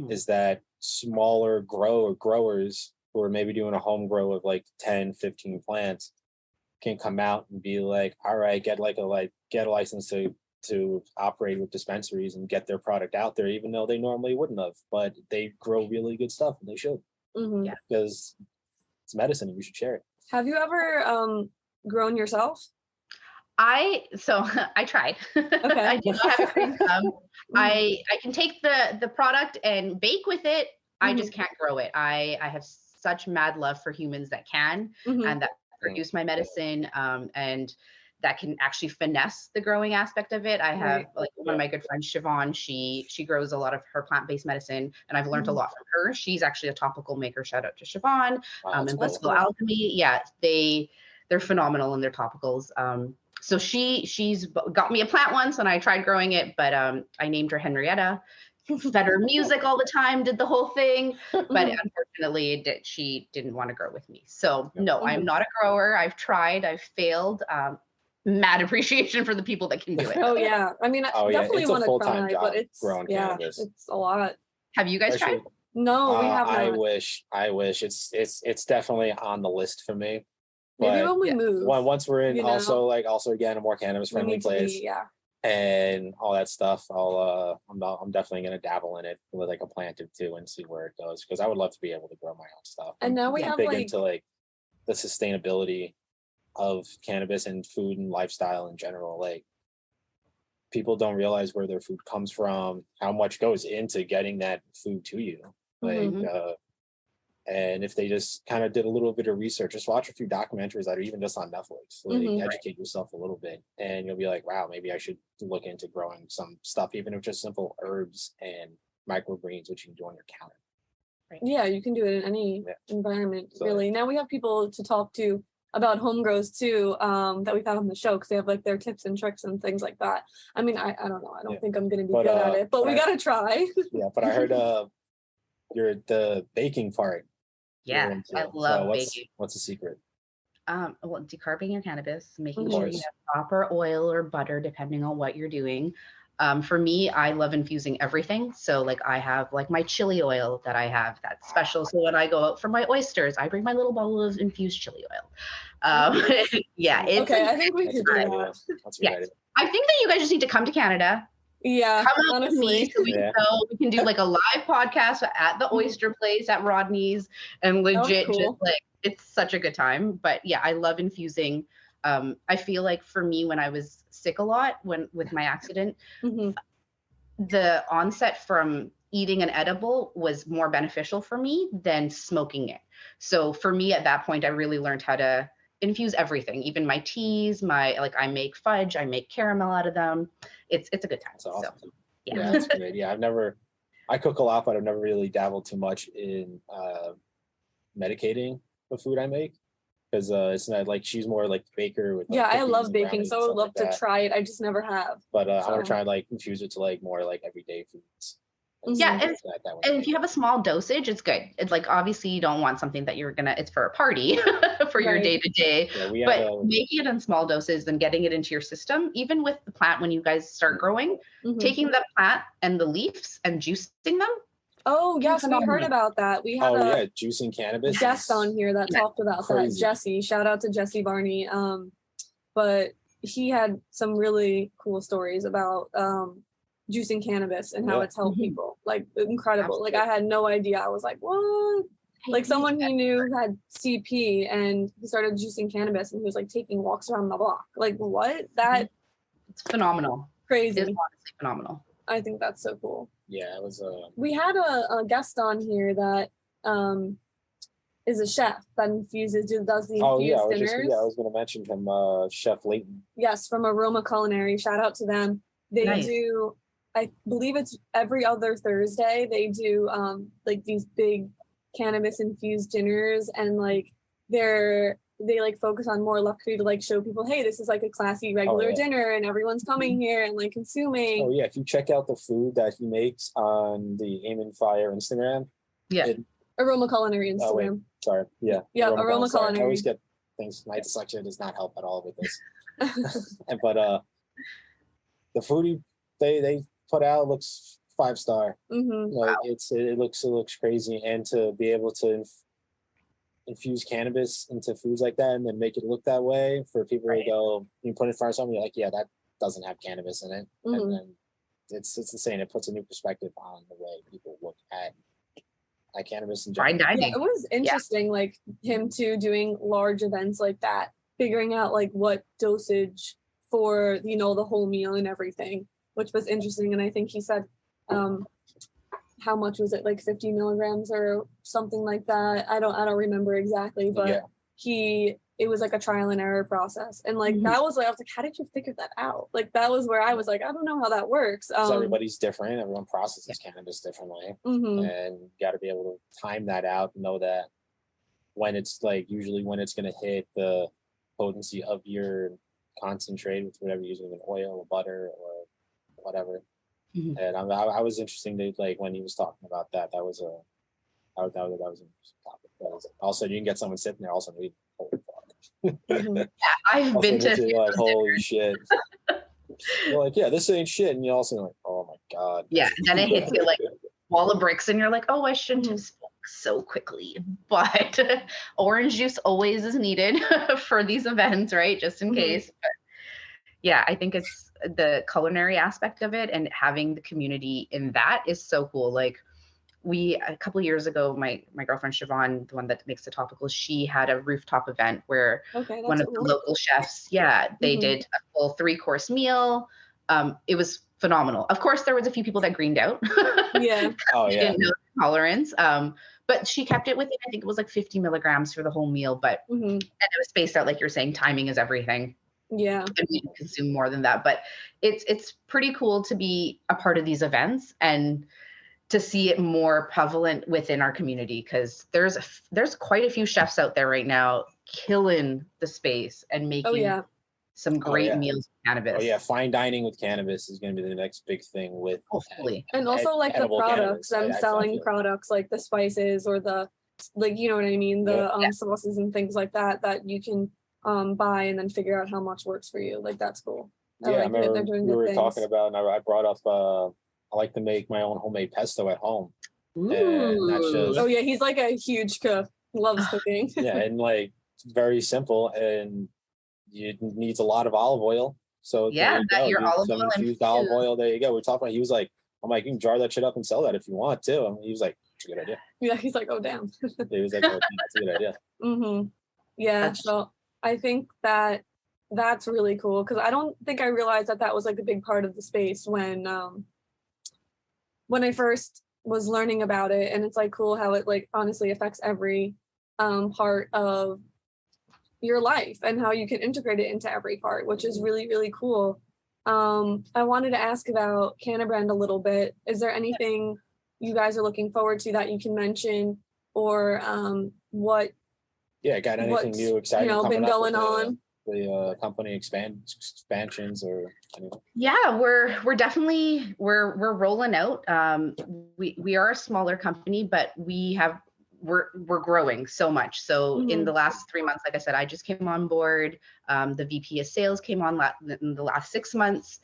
is that smaller growers who are maybe doing a home grow of like 10, 15 plants can come out and be like, all right, get a license to operate with dispensaries and get their product out there, even though they normally wouldn't have, but they grow really good stuff, and they should, because it's medicine and you should share it. Have you ever grown yourself? I tried. Okay. I do not have green thumb. I can take the product and bake with it. I just can't grow it. I have such mad love for humans that can, and that produce my medicine, and that can actually finesse the growing aspect of it. I have like one of my good friends, Siobhan, she grows a lot of her plant-based medicine, and I've learned a lot from her. She's actually a topical maker. Shout out to Siobhan. And Blissful Alchemy. Yeah, they're phenomenal in their topicals. So she's got me a plant once, and I tried growing it, but I named her Henrietta. Fed her music all the time, did the whole thing, but unfortunately she didn't want to grow with me. So no, I'm not a grower. I've tried, I've failed. Mad appreciation for the people that can do it. Oh yeah, I mean, I definitely want to try, but it's cannabis. It's a lot. Have you guys tried? No, we have not. I wish it's definitely on the list for me. Maybe when we move. Once we're in, also again a more cannabis friendly place. And all that stuff, I'm definitely gonna dabble in it with like a plant or two and see where it goes, because I would love to be able to grow my own stuff. And now we have big into like the sustainability of cannabis and food and lifestyle in general. Like, people don't realize where their food comes from, how much goes into getting that food to you. Like, and if they just kind of did a little bit of research, just watch a few documentaries that are even just on Netflix, educate yourself a little bit, and you'll be like, wow, maybe I should look into growing some stuff, even if just simple herbs and microgreens, which you can do on your counter. Yeah, you can do it in any environment, really. Now we have people to talk to about home grows too, that we've had on the show, because they have like their tips and tricks and things like that. I mean, I don't know. I don't think I'm gonna be good at it, but we gotta try. Yeah, but I heard you're the baking part. Yeah, I love baking. What's the secret? Well, decarbing your cannabis, making sure you have proper oil or butter, depending on what you're doing. For me, I love infusing everything. So like I have like my chili oil that I have that's special. So when I go out for my oysters, I bring my little bottle of infused chili oil. Yeah. It's okay, I think we could do that. Yeah. I think that you guys just need to come to Canada. Yeah, come honestly. So we can do like a live podcast at the oyster place at Rodney's and legit just like, it's such a good time. But yeah, I love infusing. I feel like for me, when I was sick a lot, with my accident, the onset from eating an edible was more beneficial for me than smoking it. So for me at that point, I really learned how to infuse everything, even my teas, I make fudge, I make caramel out of them. It's a good time. That's awesome. So, yeah, that's great. Yeah, I cook a lot, but I've never really dabbled too much in medicating the food I make, because it's not like she's more like the baker with I love baking, so I would love to try it. I just never have. But I want to try and like infuse it to like more like everyday foods. Yeah, and if you have a small dosage, it's good. It's like obviously you don't want something that it's for a party for your day to day. But making it in small doses and getting it into your system, even with the plant when you guys start growing, taking the plant and the leaves and juicing them. Oh yes, we heard about that. We had juicing cannabis guest on here that talked about that. Jesse, shout out to Jesse Barney. But he had some really cool stories about juicing cannabis and how it's helped people. Like incredible. Absolutely. Like I had no idea. I was like, what? Like someone he knew had CP and he started juicing cannabis and he was like taking walks around the block. Like what? It's phenomenal. Crazy. It's honestly phenomenal. I think that's so cool. Yeah, it was we had a guest on here that is a chef that does the infused dinners. I was going to mention him, Chef Layton. Yes, from Aroma Culinary. Shout out to them. They do, I believe it's every other Thursday. They do like these big cannabis infused dinners, and like they like focus on more luxury to like show people, hey, this is like a classy regular dinner and everyone's coming here and like consuming. Oh yeah, if you check out the food that he makes on the Aim and Fire Instagram. Yeah. Aroma Culinary Instagram. Sorry. Yeah. Yeah, Aroma Culinary. I always get things. My dyslexia does not help at all with this. But the food they put out looks 5-star. Like it looks crazy, and to be able to infuse cannabis into foods like that and then make it look that way for people to go, you put it in front of someone, you're like, yeah, that doesn't have cannabis in it. And then it's insane. It puts a new perspective on the way people look at cannabis in general. Yeah, it was interesting, like him too doing large events like that, figuring out like what dosage for, you know, the whole meal and everything, which was interesting. And I think he said, how much was it, like 50 milligrams or something like that? I don't remember exactly, but it was like a trial and error process. And like that was like, I was like, how did you figure that out? Like that was where I was like, I don't know how that works. Everybody's different. Everyone processes cannabis differently. And you got to be able to time that out and know that when it's like, usually when it's going to hit the potency of your concentrate with whatever you're using, an oil or butter or whatever. And I was interesting to like when he was talking about that. That was an interesting topic. Because also you can get someone sitting there also reading. Yeah, I've been to like holy shit. You're like, yeah, this ain't shit, and you also like, oh my god. Yeah, and then it hits you like wall of bricks, and you're like, oh, I shouldn't have spoke so quickly. But orange juice always is needed for these events, right? Just in case. But yeah, I think it's the culinary aspect of it and having the community in that is so cool. Like a couple of years ago, my girlfriend Siobhan, the one that makes the topicals, she had a rooftop event where one of the local chefs, they did a full 3-course meal. It was phenomenal. Of course, there was a few people that greened out. Yeah. Didn't know tolerance. But she kept it within, I think it was like 50 milligrams for the whole meal. But and it was spaced out, like you're saying, timing is everything. Yeah. And we can consume more than that. But it's pretty cool to be a part of these events and to see it more prevalent within our community, because there's quite a few chefs out there right now killing the space and making some great meals with cannabis. Oh yeah, fine dining with cannabis is going to be the next big thing with hopefully. And also like the products, them selling products like the spices or the, like, you know what I mean, the sauces and things like that you can buy and then figure out how much works for you. Like that's cool. Yeah, I remember we were talking about, and I brought up I like to make my own homemade pesto at home. And that's just, oh yeah, he's like a huge cook, loves cooking. Yeah, and like very simple, and it needs a lot of olive oil. So yeah, your olive oil infused olive oil. There you go. We're talking about. He was like, I'm like, you can jar that shit up and sell that if you want to. And he was like, it's a good idea. Yeah, he's like, oh damn. He was like, oh, that's a good idea. Yeah, so I think that's really cool because I don't think I realized that was like a big part of the space when I first was learning about it, and it's like cool how it like honestly affects every part of your life and how you can integrate it into every part, which is really, really cool. I wanted to ask about Cannabrand a little bit. Is there anything you guys are looking forward to that you can mention, or what? Yeah, got anything new, exciting? Been going on. The company expansions or anything? Yeah, we're definitely we're rolling out. We are a smaller company, but we're growing so much. So in the last 3 months, like I said, I just came on board. The VP of sales came on in the last 6 months.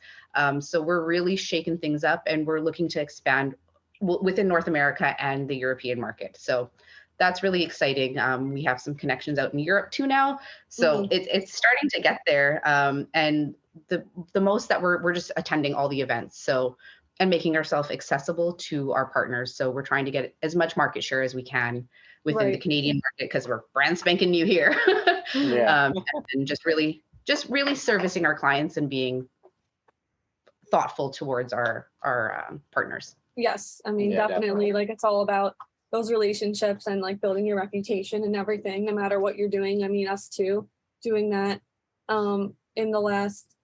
So we're really shaking things up, and we're looking to expand within North America and the European market. So that's really exciting. We have some connections out in Europe too now. So it's starting to get there. And the most that we're just attending all the events. So, and making ourselves accessible to our partners. So we're trying to get as much market share as we can within the Canadian market, because we're brand spanking new here. And just really servicing our clients and being thoughtful towards our partners. Yes, I mean, definitely. Like it's all about those relationships and like building your reputation and everything, no matter what you're doing. I mean, us too, doing that in the last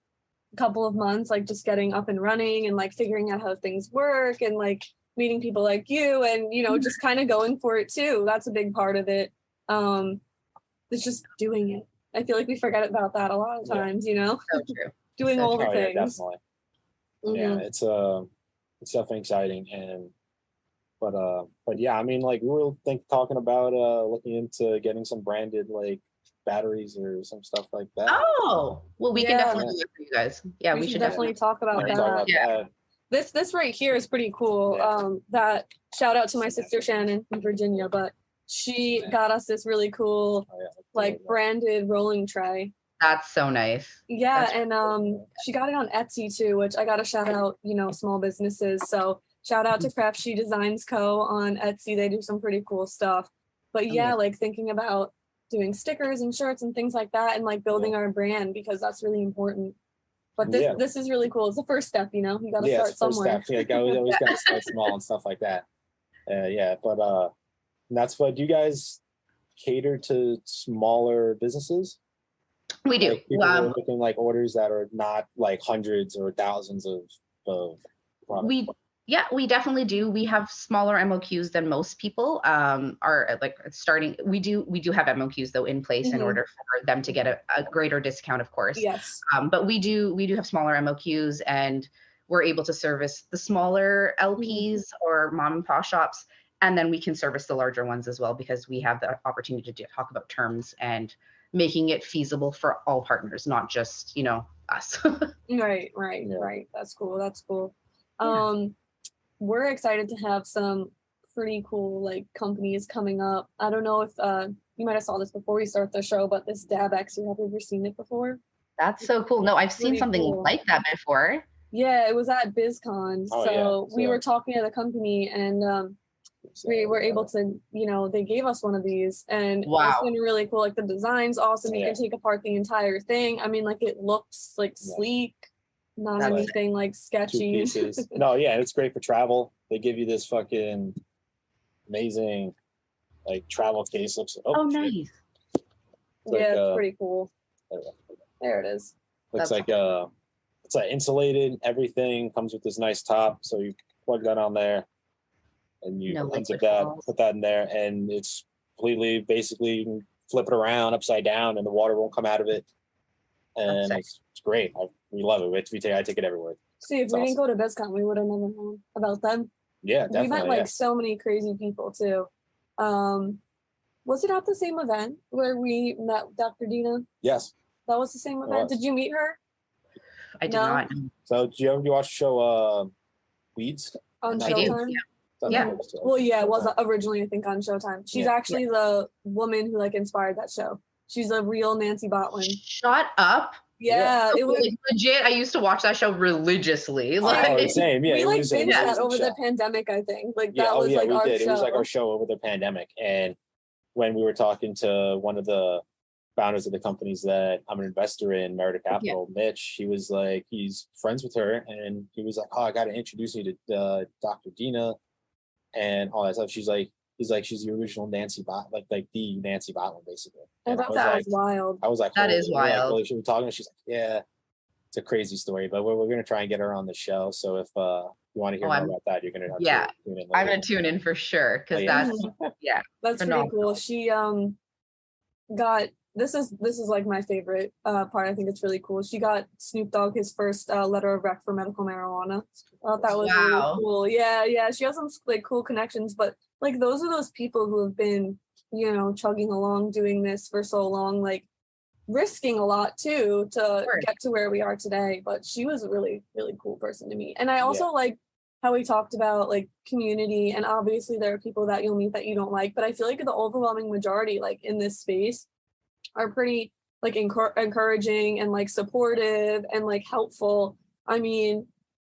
couple of months, like just getting up and running and like figuring out how things work and like meeting people like you and, just kind of going for it too. That's a big part of it. It's just doing it. I feel like we forget about that a lot of times, So true. Doing all the things. Yeah, definitely. Yeah, it's definitely exciting. But yeah, I mean, like we were talking about looking into getting some branded like batteries or some stuff like that. Oh, well, we can definitely do it for you guys. Yeah, we should definitely talk about that. This right here is pretty cool. That shout out to my sister Shannon in Virginia, but she got us this really cool branded rolling tray. That's so nice. Yeah, and she got it on Etsy too, which I got to shout out, small businesses. So shout out to Craft She Designs Co. on Etsy. They do some pretty cool stuff. But yeah, like thinking about doing stickers and shirts and things like that and like building our brand, because that's really important. But this is really cool. It's the first step, you got to start somewhere. First step. Yeah, always got to start small and stuff like that. But that's what, do you guys cater to smaller businesses? We do. Like people are looking like orders that are not like hundreds or thousands of products. We definitely do. We have smaller MOQs than most people are like starting. We do have MOQs though in place in order for them to get a greater discount, of course. Yes. But we do have smaller MOQs, and we're able to service the smaller LPs or mom and pop shops, and then we can service the larger ones as well, because we have the opportunity to talk about terms and making it feasible for all partners, not just us. Right. That's cool. We're excited to have some pretty cool like companies coming up. I don't know if you might have saw this before we start the show, but this DabX, have you ever seen it before? That's so cool. No, I've seen something like that before. Yeah, it was at BizCon. We were talking to the company, and we were able to, they gave us one of these, and it's been really cool. Like the design's awesome. You can take apart the entire thing. I mean, like it looks like sleek. Not anything like sketchy. No, yeah, it's great for travel. They give you this fucking amazing like travel case. Looks nice. It's pretty cool. There it is. Looks like it's like insulated. Everything comes with this nice top, so you plug that on there, and you unzip that, put that in there, and it's completely basically you can flip it around upside down, and the water won't come out of it. And it's great. We love it. I take it everywhere. See, if we didn't go to BizCon, we would have never known about them. Yeah, definitely. We met like so many crazy people too. Was it at the same event where we met Dr. Dina? Yes. That was the same event. Did you meet her? I did not. So, did you ever watch the show Weeds? On Showtime? Yeah. Well, yeah, it was originally, I think, on Showtime. She's actually the woman who like inspired that show. She's a real Nancy Botlin. Shut up. Yeah, it was legit. I used to watch that show religiously. Like, same. Yeah, we like binged that over the pandemic, I think. Like that was like our show. It was like our show over the pandemic. And when we were talking to one of the founders of the companies that I'm an investor in, Merida Capital, Mitch, he was like, he's friends with her, and he was like, oh, I got to introduce you to Dr. Dina and all that stuff. He's like, she's the original Nancy Bot, like the Nancy Botlin, basically. And I thought that was wild. I was like, that is wild. Like, should we talk? And she's like, yeah, it's a crazy story, but we're going to try and get her on the show. So if you want to hear more about that, you're going to have to tune in. I'm going to tune in for sure, because that's that's phenomenal. Pretty cool. She got this is like my favorite part. I think it's really cool. She got Snoop Dogg his first letter of rec for medical marijuana. I thought that was really cool. Yeah. She has some like cool connections, but like those are those people who have been, you know, chugging along doing this for so long, like risking a lot too to get to where we are today. But she was a really, really cool person to meet. And I also like how we talked about like community, and obviously there are people that you'll meet that you don't like, but I feel like the overwhelming majority like in this space are pretty like encouraging and like supportive and like helpful. I mean,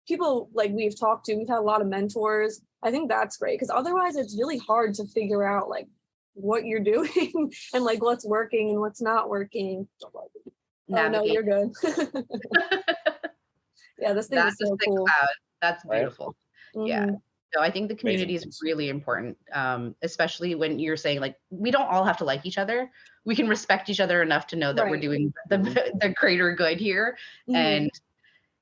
people like we've talked to, we've had a lot of mentors. I think that's great, because otherwise it's really hard to figure out like what you're doing and like what's working and what's not working. No, you're good. Yeah, this thing is so cool. That's beautiful. Right? Yeah. So I think the community is really important, especially when you're saying like, we don't all have to like each other. We can respect each other enough to know that we're doing the greater good here. And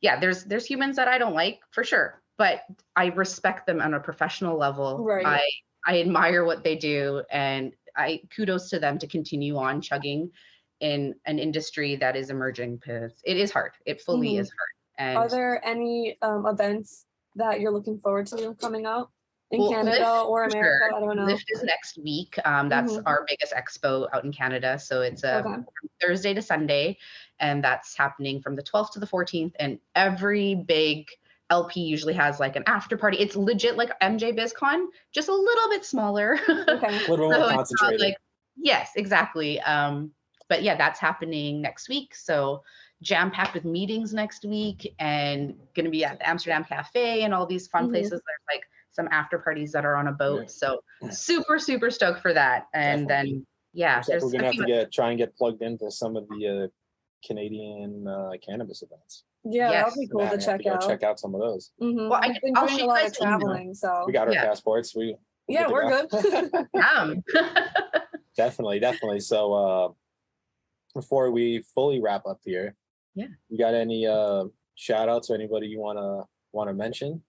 yeah, there's humans that I don't like for sure, but I respect them on a professional level. I admire what they do, and I kudos to them to continue on chugging in an industry that is emerging, because it is hard. It fully is hard. And are there any events that you're looking forward to coming up in Canada or America? Sure. I don't know. Lift is next week. That's our biggest expo out in Canada. So it's from Thursday to Sunday, and that's happening from the 12th to the 14th. And every big LP usually has like an after party. It's legit like MJ BizCon, just a little bit smaller. Okay. A little more concentrated. Like, yes, exactly. But yeah, that's happening next week. So jam-packed with meetings next week, and going to be at the Amsterdam Cafe and all these fun places. There's like some after parties that are on a boat. So super, super stoked for that. And then, we're going to have to try and get plugged into some of the Canadian cannabis events. Yeah, that'd be cool to check out. Check out some of those. Well, I've been doing a lot of traveling, so we got our passports. We're good. Definitely. So before we fully wrap up here, you got any shout outs or anybody you want to mention?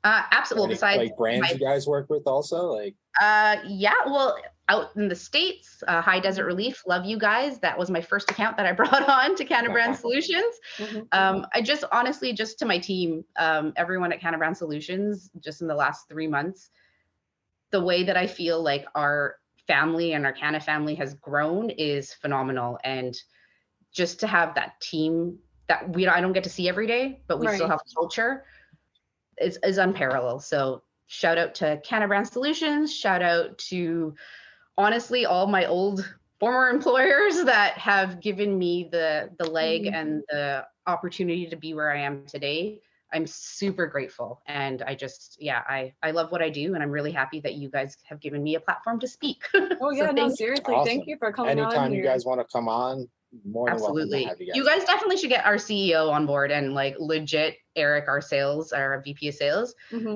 Absolutely. Besides like brands you guys work with also, like well, out in the States, High Desert Relief, love you guys. That was my first account that I brought on to Cannabrand Solutions. I just honestly, just to my team, everyone at Cannabrand Solutions, just in the last 3 months, the way that I feel like our family and our Canna family has grown is phenomenal. And just to have that team that I don't get to see every day, but we still have culture is unparalleled. So shout out to Cannabrand Solutions, shout out to honestly all my old former employers that have given me the leg and the opportunity to be where I am today. I'm super grateful. And I just, I love what I do. And I'm really happy that you guys have given me a platform to speak. Oh yeah, no, seriously. Awesome. Thank you for coming on. Anytime you guys want to come on, more than welcome to have you guys definitely should get our CEO on board, and like legit Eric, our VP of sales,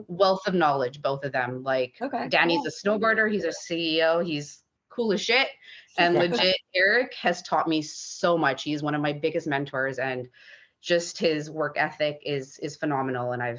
wealth of knowledge, both of them. Like Danny's a snowboarder. He's a CEO. He's cool as shit. And legit Eric has taught me so much. He's one of my biggest mentors, and just his work ethic is phenomenal. And I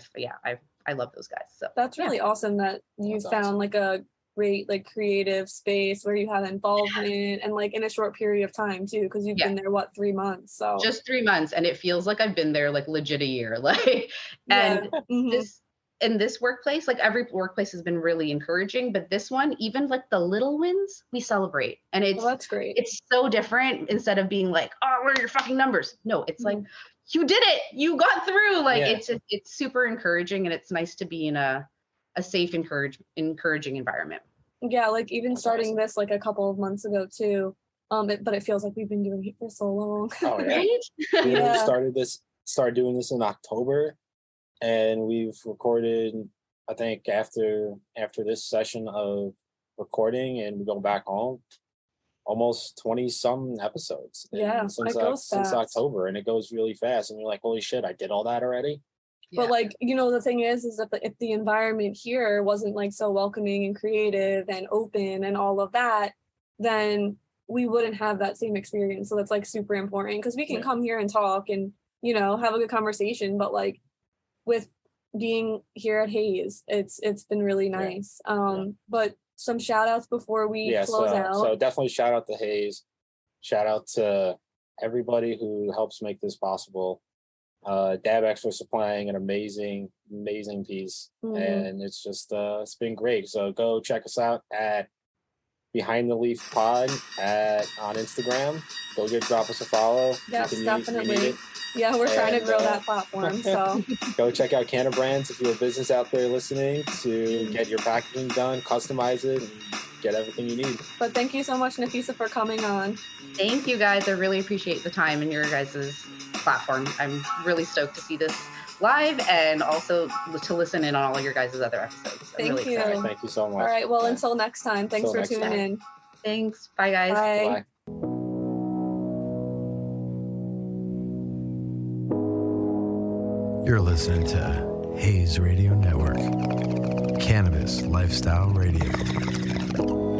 love those guys. So that's really awesome that you found like a great like creative space where you have involvement and like in a short period of time too, because you've been there 3 months. So just 3 months, and it feels like I've been there like legit a year. Like, and this in this workplace, like every workplace has been really encouraging, but this one, even like the little wins, we celebrate. And it's that's great. It's so different. Instead of being like, oh, what are your fucking numbers? No, it's like, you did it, you got through. Like it's super encouraging, and it's nice to be in a safe, encouraging environment. Yeah, like even starting this like a couple of months ago too. But it feels like we've been doing it for so long. Oh, yeah. Right? We started doing this in October, and we've recorded, I think after this session of recording and we go back home, almost 20 some episodes. Yeah, since October, and it goes really fast, and you're like, holy shit, I did all that already. But like, the thing is that if the environment here wasn't like so welcoming and creative and open and all of that, then we wouldn't have that same experience. So that's like super important, because we can come here and talk and have a good conversation, but like with being here at Hayes, it's been really nice. But some shout outs before we close out. So definitely shout out to Hayes. Shout out to everybody who helps make this possible. Dabex for supplying an amazing piece, and it's just it's been great. So go check us out at Behind the Leaf Pod on Instagram. Go drop us a follow. Yes, definitely. Yeah, we're trying to grow that platform. So go check out Cannabrands if you're a business out there listening to get your packaging done, customize it, and get everything you need. But thank you so much, Nafisa, for coming on. Thank you guys. I really appreciate the time and your guys' platform. I'm really stoked to see this live and also to listen in on all your guys' other episodes. Thank you. Thank you so much. All right. Well, until next time. Thanks for tuning in. Thanks. Bye, guys. Bye. Bye. You're listening to Hayes Radio Network, Cannabis Lifestyle Radio.